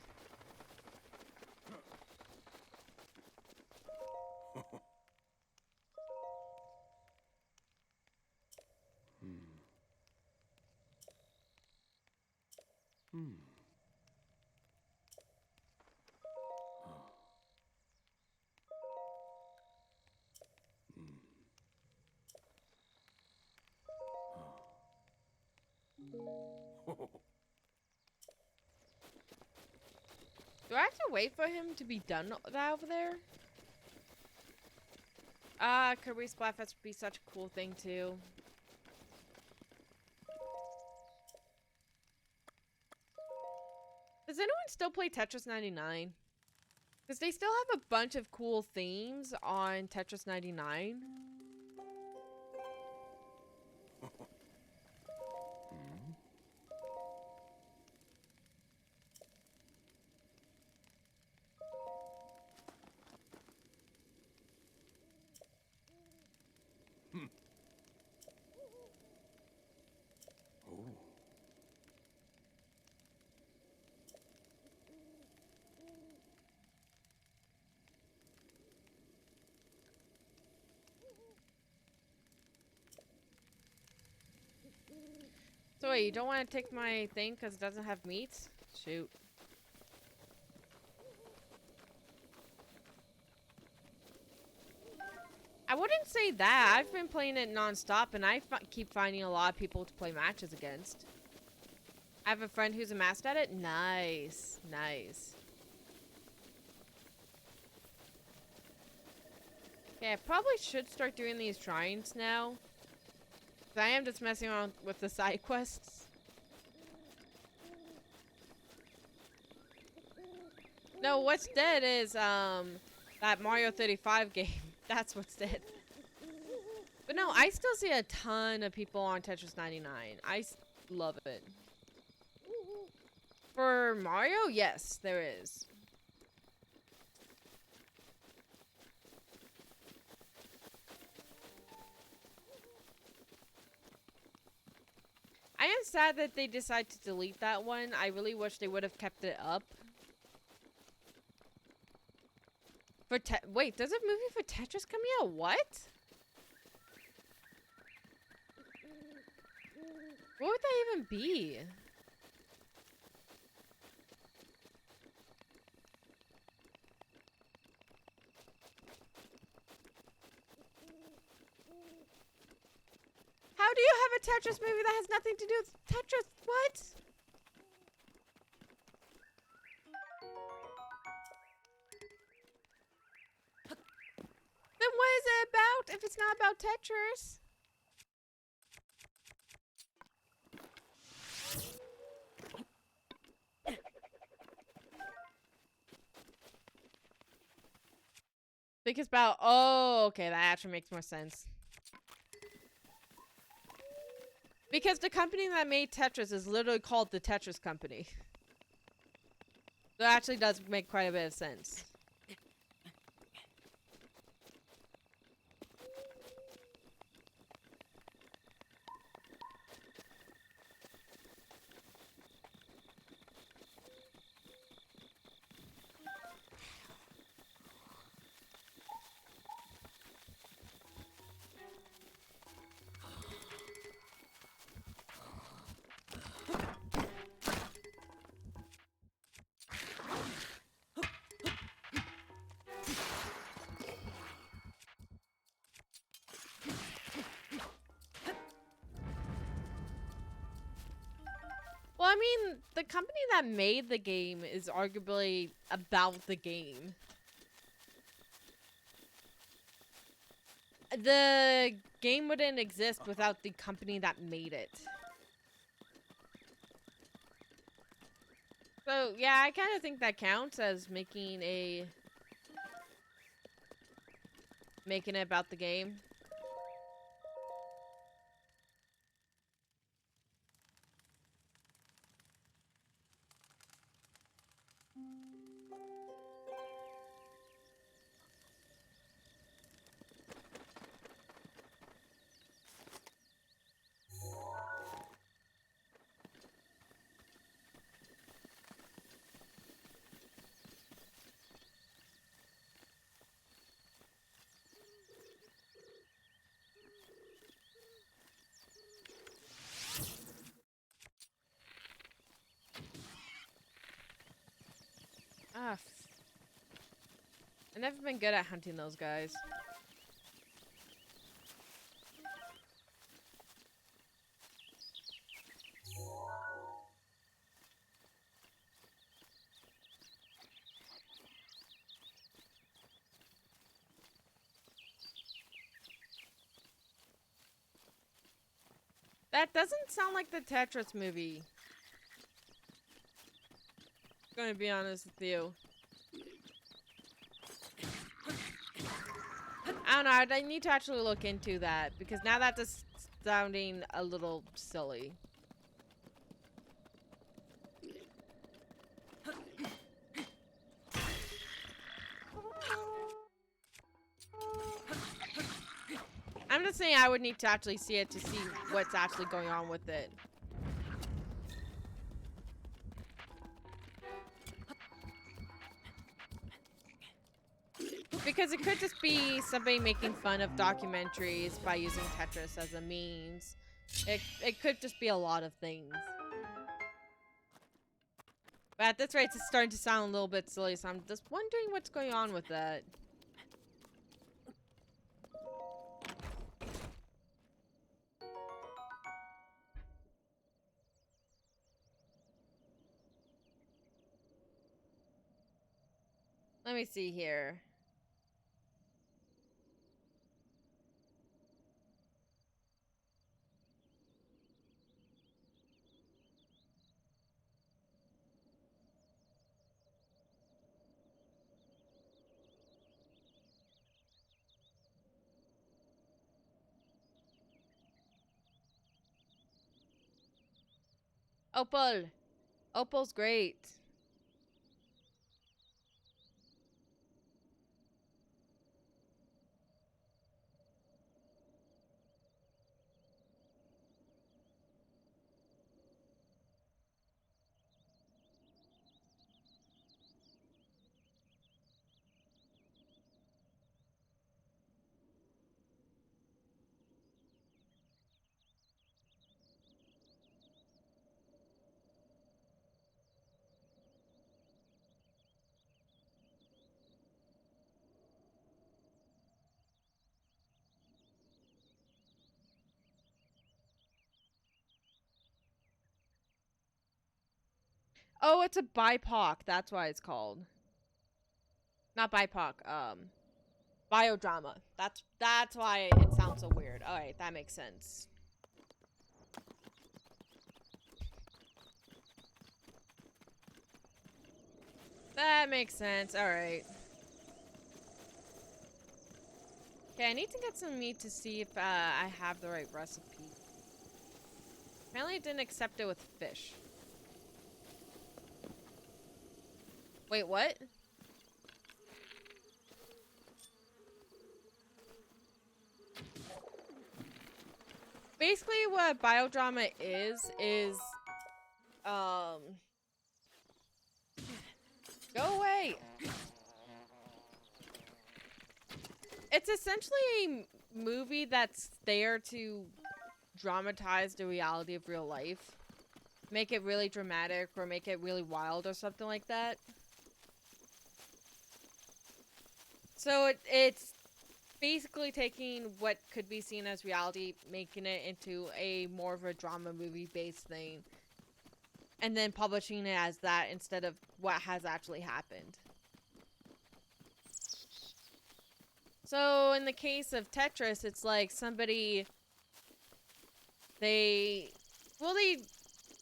Do I have to wait for him to be done that over there? Kirby Splatfest would be such a cool thing too. Does anyone still play Tetris 99? Because they still have a bunch of cool themes on Tetris 99. So wait, you don't want to take my thing because it doesn't have meat? Shoot. I wouldn't say that. I've been playing it non-stop and I keep finding a lot of people to play matches against. I have a friend who's a master at it. Nice. Nice. Okay, I probably should start doing these shrines now. I am just messing around with the side quests. No, what's dead is that Mario 35 game. That's what's dead. But no, I still see a ton of people on Tetris 99. I love it. For Mario, yes, there is. I am sad that they decided to delete that one. I really wish they would have kept it up. For wait, there's a movie for Tetris coming out? What? What would that even be? How do you have a Tetris movie that has nothing to do with Tetris? What? Then what is it about if it's not about Tetris? Think it's about, oh, okay, that actually makes more sense. Because the company that made Tetris is literally called the Tetris Company. So it actually does make quite a bit of sense. Well, I mean, the company that made the game is arguably about the game. the game wouldn't exist without the company that made it. So, yeah, I kind of think that counts as making it about the game. Ah, I've never been good at hunting those guys. That doesn't sound like the Tetris movie. I'm gonna be honest with you. I don't know, I need to actually look into that, because now that's just sounding a little silly. I'm just saying I would need to actually see it to see what's actually going on with it. Because it could just be somebody making fun of documentaries by using Tetris as a means. It could just be a lot of things. But at this rate, it's starting to sound a little bit silly, so I'm just wondering what's going on with that. Let me see here. Opal. Opal's great. Oh, it's a BIPOC. That's why it's called. Not BIPOC. Biodrama. That's why it sounds so weird. Alright, that makes sense. That makes sense. Alright. Okay, I need to get some meat to see if I have the right recipe. Apparently it didn't accept it with fish. Wait, what? Basically what biodrama is go away. It's essentially a movie that's there to dramatize the reality of real life. Make it really dramatic or make it really wild or something like that. So it's basically taking what could be seen as reality, making it into a more of a drama movie based thing, and then publishing it as that instead of what has actually happened. So in the case of Tetris, it's like somebody they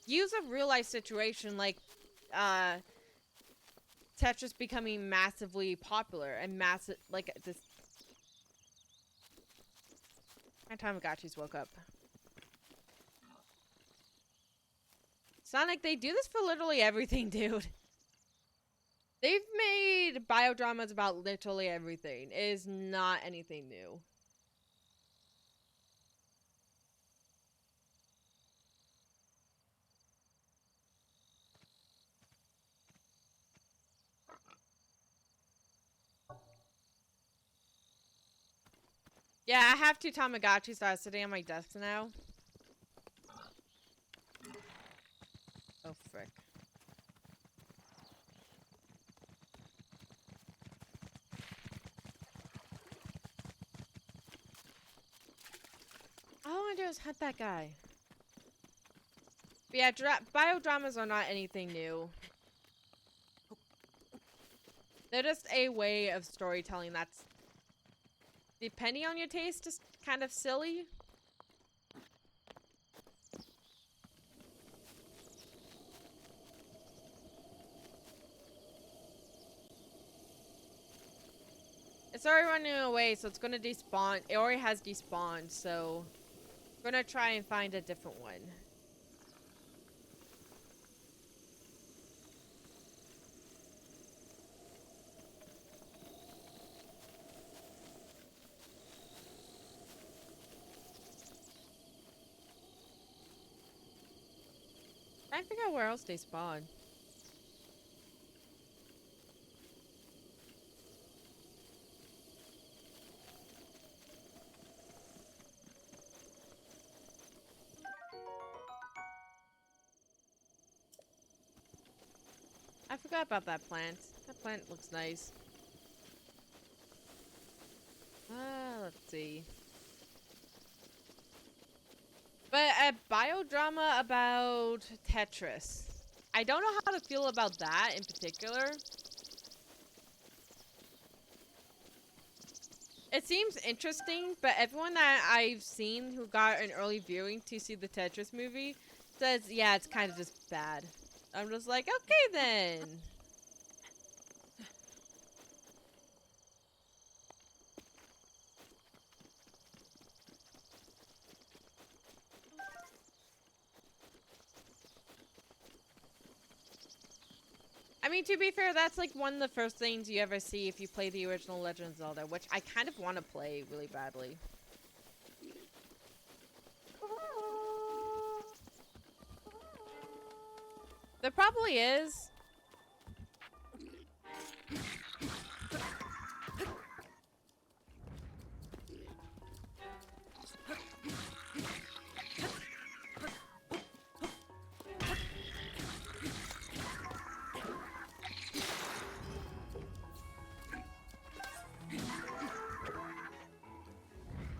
use a real life situation like Tetris becoming massively popular and massive like this. My Tamagotchis woke up. Sonic, they do this for literally everything, dude. They've made biodramas about literally everything. It is not anything new. Yeah, I have two Tamagotchis that are sitting on my desk now. Oh, frick. All I want to do is hunt that guy. But yeah, biodramas are not anything new. They're just a way of storytelling that's, depending on your taste, just kind of silly. It's already running away, so it's gonna despawn. It already has despawned, so we're gonna try and find a different one. Trying to figure out where else they spawn. I forgot about that plant. That plant looks nice. Let's see. But a biodrama about Tetris. I don't know how to feel about that in particular. It seems interesting, but everyone that I've seen who got an early viewing to see the Tetris movie says, yeah, it's kind of just bad. I'm just like, okay then. I mean, to be fair, that's like one of the first things you ever see if you play the original Legend of Zelda, which I kind of want to play really badly. There probably is.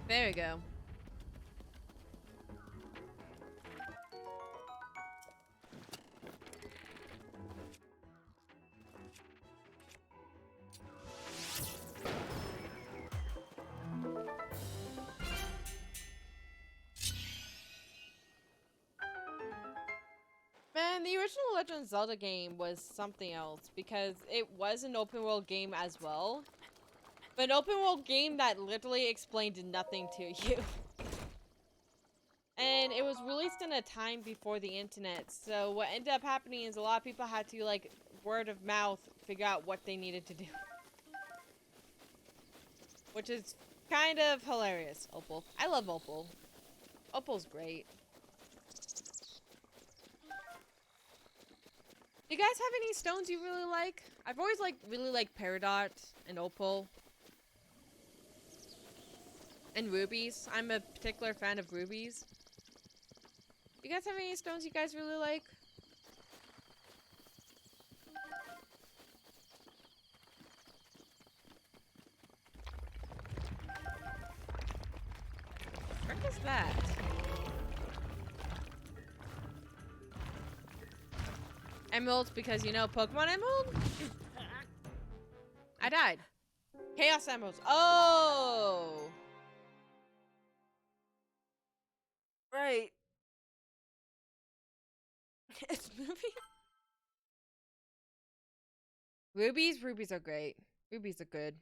There we go. Man, the original Legend of Zelda game was something else because it was an open world game as well. But an open world game that literally explained nothing to you. And it was released in a time before the internet, so what ended up happening is a lot of people had to, like, word of mouth figure out what they needed to do. Which is kind of hilarious, Opal. I love Opal. Opal's great. Do you guys have any stones you really like? I've always really liked Peridot and Opal. And rubies. I'm a particular fan of rubies. You guys have any stones you guys really like? What is that? Emeralds because, you know, Pokemon Emerald? I died. Chaos Emeralds. Oh! Right. It's moving. Rubies? Rubies are great. Rubies are good.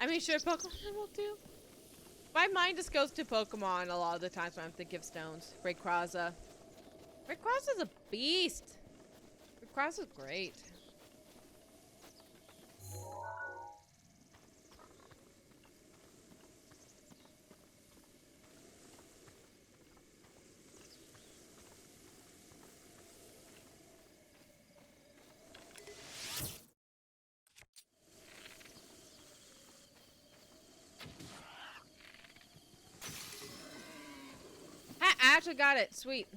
I mean, sure, Pokemon will do. My mind just goes to Pokemon a lot of the times when I'm thinking of stones. Rayquaza. Rayquaza's a beast. Rayquaza's great. I actually got it. Sweet.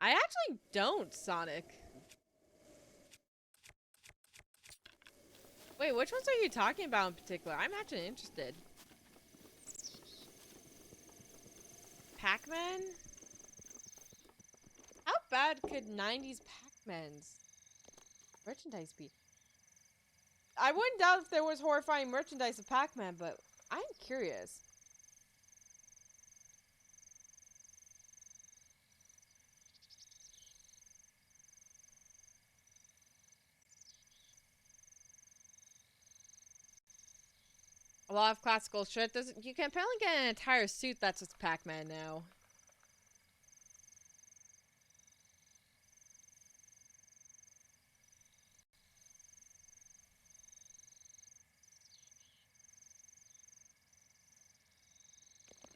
I actually don't, Sonic. Wait, which ones are you talking about in particular? I'm actually interested. Pac-Man? How bad could 90s Pac-Mans merchandise be? I wouldn't doubt if there was horrifying merchandise of Pac-Man, but I'm curious. A lot of classical shit. You can apparently get an entire suit that's just Pac-Man now.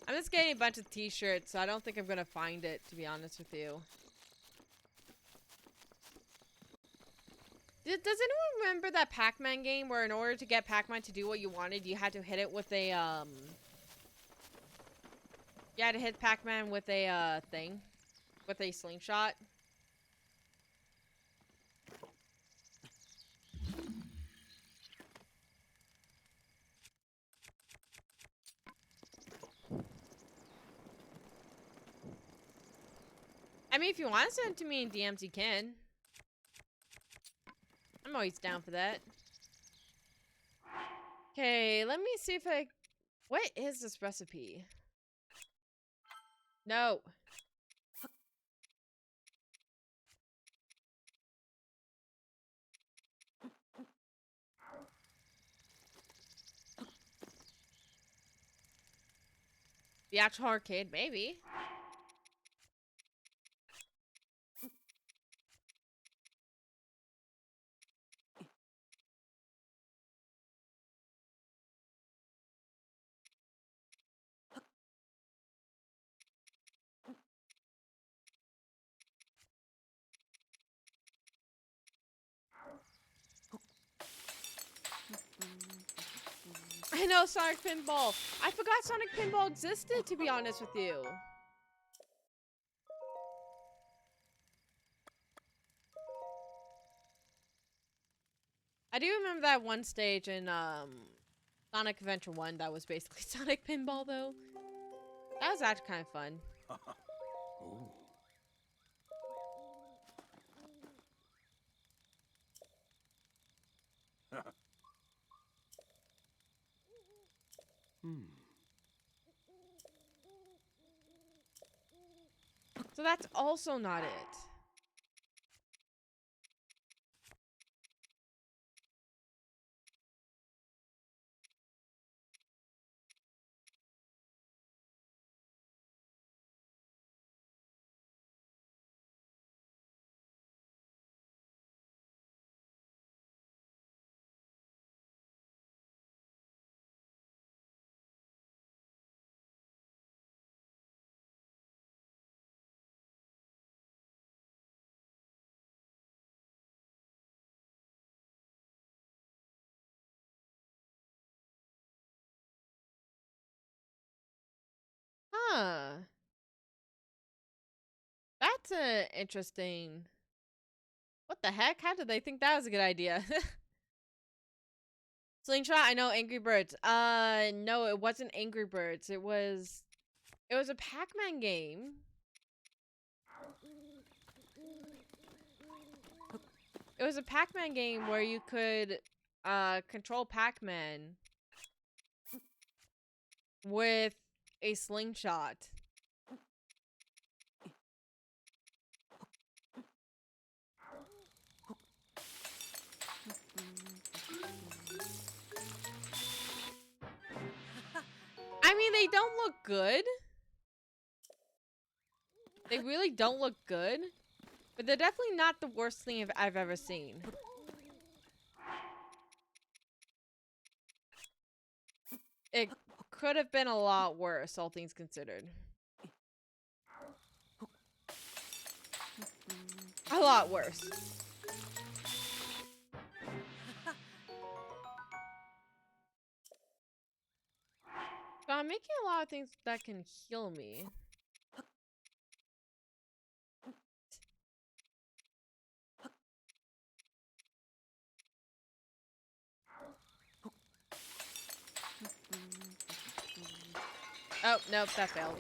I'm just getting a bunch of t-shirts, so I don't think I'm gonna find it, to be honest with you. Does anyone remember that Pac-Man game where in order to get Pac-Man to do what you wanted, you had to hit it with a, You had to hit Pac-Man with a, thing? With a slingshot? I mean, if you want to send it to me in DMs, you can. I'm always down for that. Okay, let me see if I... What is this recipe? No. The actual arcade, maybe. I know Sonic Pinball. I forgot Sonic Pinball existed, to be honest with you. I do remember that one stage in Sonic Adventure 1 that was basically Sonic Pinball, though. That was actually kind of fun. Oh. So that's also not it. That's a interesting. What the heck? How did they think that was a good idea? Slingshot, I know Angry Birds. No, it wasn't Angry Birds. It was a Pac-Man game. It was a Pac-Man game where you could control Pac-Man with a slingshot. I mean, they don't look good. They really don't look good. But they're definitely not the worst thing I've ever seen. It could have been a lot worse, all things considered. A lot worse. But I'm making a lot of things that can heal me. Oh, nope, that failed.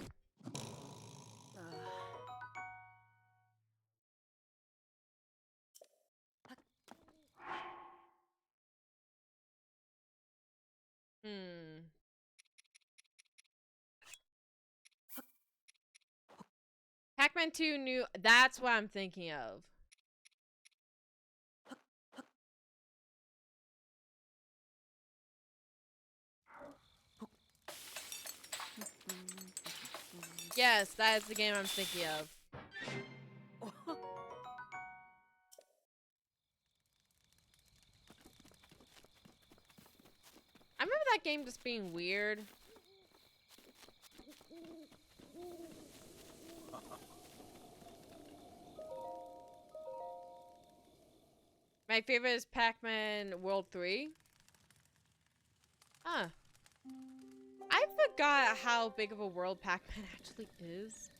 Pac-Man 2 new. That's what I'm thinking of. Yes, that is the game I'm thinking of. I remember that game just being weird. My favorite is Pac-Man World 3. Huh. I forgot how big of a world Pac-Man actually is.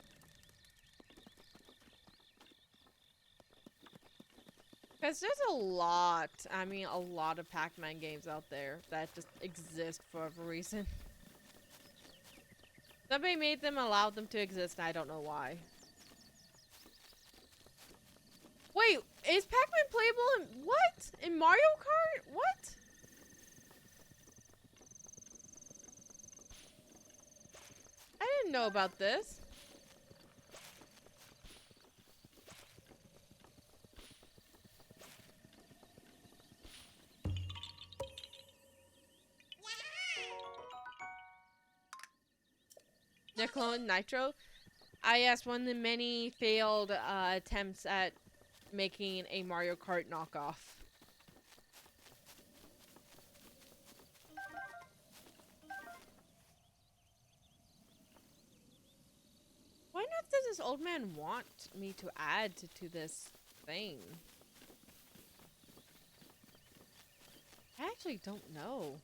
Because there's a lot of Pac-Man games out there that just exist for a reason. Somebody made them, allowed them to exist, and I don't know why. Wait, is Pac-Man playable in what? In Mario Kart? What? I didn't know about this. Nickelodeon Nitro? Yes, one of the many failed attempts at making a Mario Kart knockoff. What on earth does this old man want me to add to this thing? I actually don't know.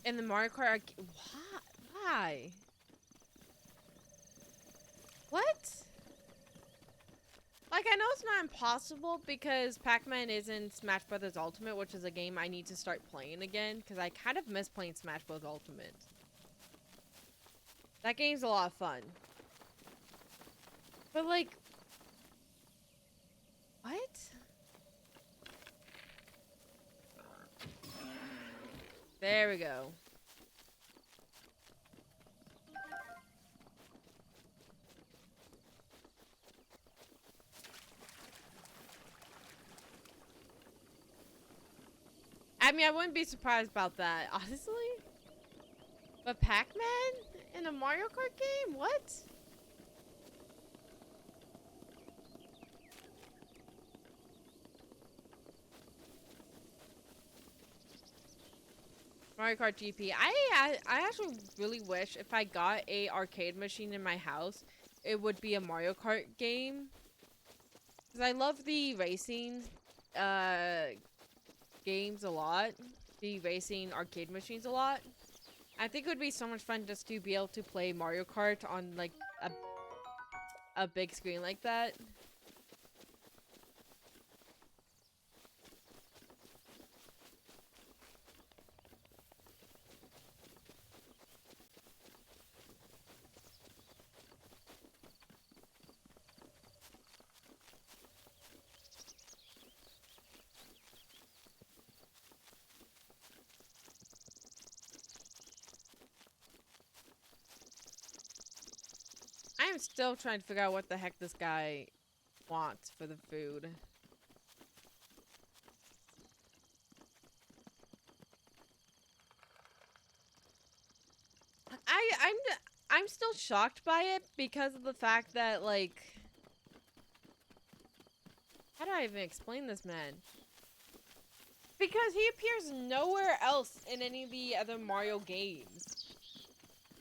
In the Mario Kart, why? What? Like, I know it's not impossible because Pac-Man is in Smash Bros. Ultimate, which is a game I need to start playing again because I kind of miss playing Smash Bros. Ultimate. That game's a lot of fun. But, like, what? There we go. I mean, I wouldn't be surprised about that, honestly. But Pac-Man in a Mario Kart game? What? Mario Kart GP. I actually really wish if I got a arcade machine in my house, it would be a Mario Kart game. Because I love the racing games a lot. The racing arcade machines a lot. I think it would be so much fun just to be able to play Mario Kart on like a big screen like that. I am still trying to figure out what the heck this guy wants for the food. I'm still shocked by it because of the fact that, like, how do I even explain this man? Because he appears nowhere else in any of the other Mario games.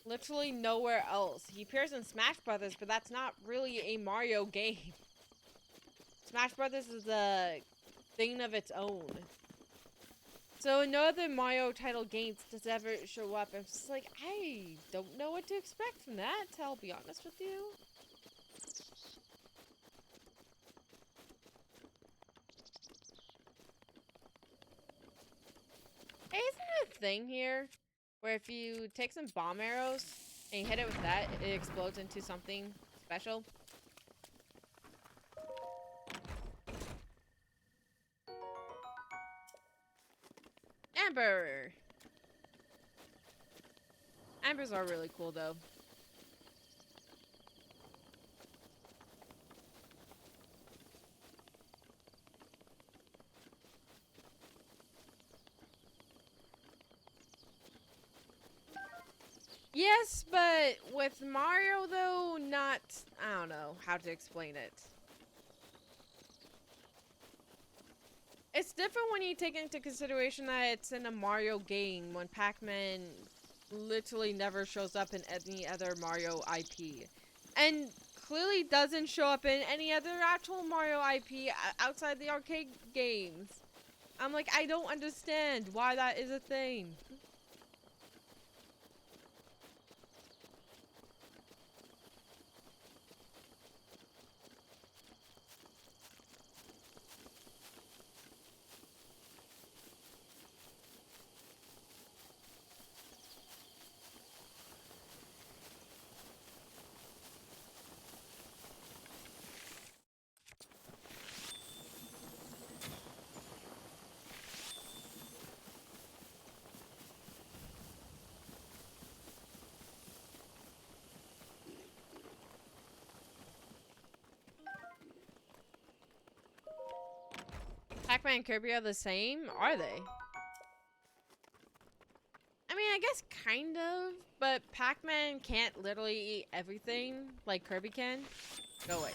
Literally nowhere else. He appears in Smash Brothers, but that's not really a Mario game. Smash Brothers is a thing of its own. So no other Mario title games does ever show up. I'm just like, I don't know what to expect from that, I'll be honest with you. Hey, isn't there a thing here where if you take some bomb arrows and you hit it with that, it explodes into something special? Amber! Ambers are really cool though. Yes, but with Mario though, not, I don't know how to explain it. It's different when you take into consideration that it's in a Mario game when Pac-Man literally never shows up in any other Mario IP. And clearly doesn't show up in any other actual Mario IP outside the arcade games. I'm like, I don't understand why that is a thing. Pac-Man and Kirby are the same? Are they? I mean, I guess kind of, but Pac-Man can't literally eat everything like Kirby can. Go away.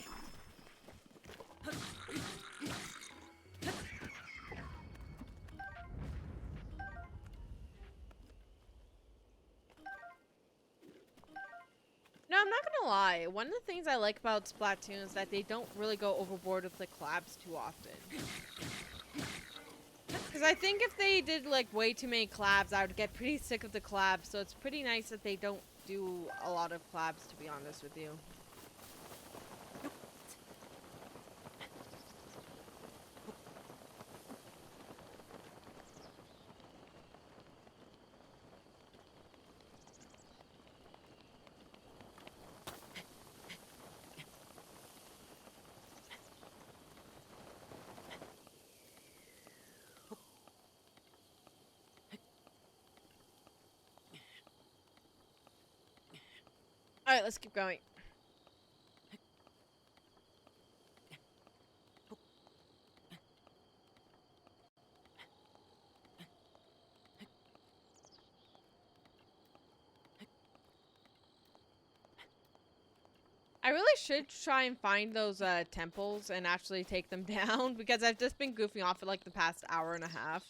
No, I'm not gonna lie. One of the things I like about Splatoon is that they don't really go overboard with the collabs too often. Because I think if they did like way too many collabs, I would get pretty sick of the collabs. So it's pretty nice that they don't do a lot of collabs, to be honest with you. Alright, let's keep going. I really should try and find those temples and actually take them down because I've just been goofing off for like the past hour and a half.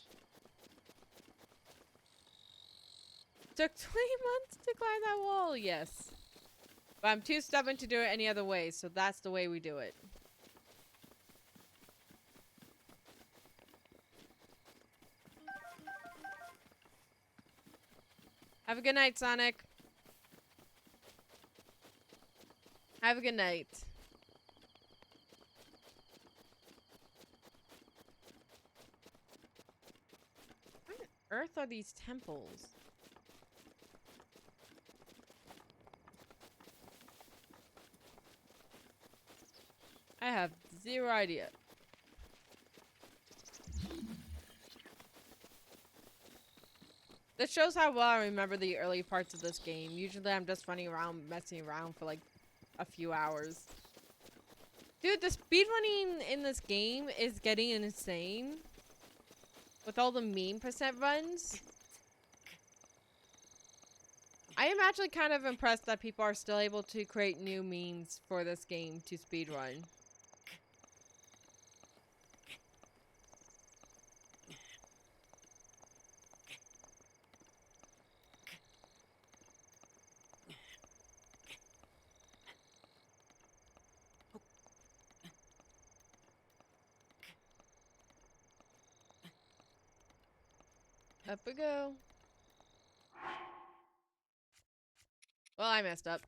Took 20 months to climb that wall, yes. But I'm too stubborn to do it any other way, so that's the way we do it. Have a good night, Sonic. Have a good night. What on earth are these temples? I have zero idea. This shows how well I remember the early parts of this game. Usually I'm just running around, messing around for like a few hours. Dude, the speedrunning in this game is getting insane. With all the meme percent runs. I am actually kind of impressed that people are still able to create new memes for this game to speedrun. Up we go. Well, I messed up.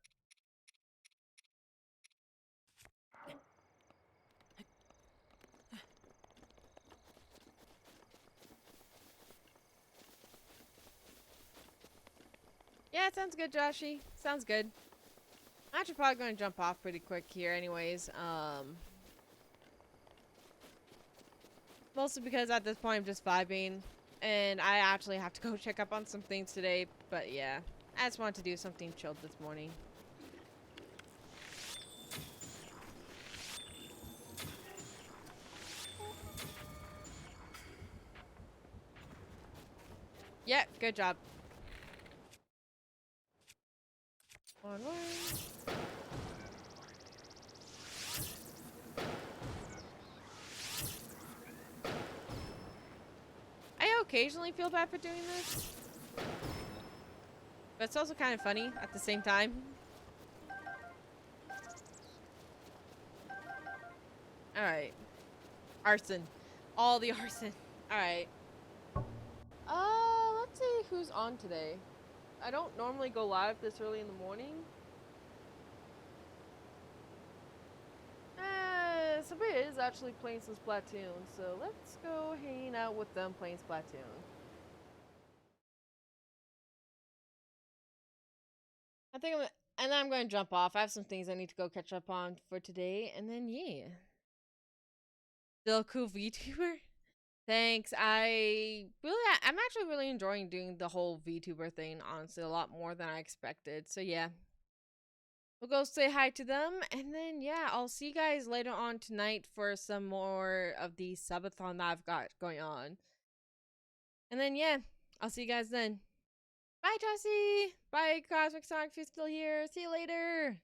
Yeah, it sounds good, Joshy. Sounds good. I'm actually probably going to jump off pretty quick here anyways. Mostly because at this point I'm just vibing. And I actually have to go check up on some things today. But yeah, I just wanted to do something chilled this morning. Yep, good job. Onward. I occasionally feel bad for doing this. But it's also kind of funny at the same time. Alright. Arson. All the arson. Alright. Let's see who's on today. I don't normally go live this early in the morning. Somebody is actually playing some Splatoon, so let's go hang out with them playing Splatoon. And then I'm going to jump off. I have some things I need to go catch up on for today, and then yeah. Still a cool VTuber? Thanks. I'm actually really enjoying doing the whole VTuber thing, honestly, a lot more than I expected. So yeah. We'll go say hi to them, and then yeah, I'll see you guys later on tonight for some more of the subathon that I've got going on. And then yeah, I'll see you guys then. Bye, Jesse! Bye, Cosmic Sonic, if you're still here. See you later!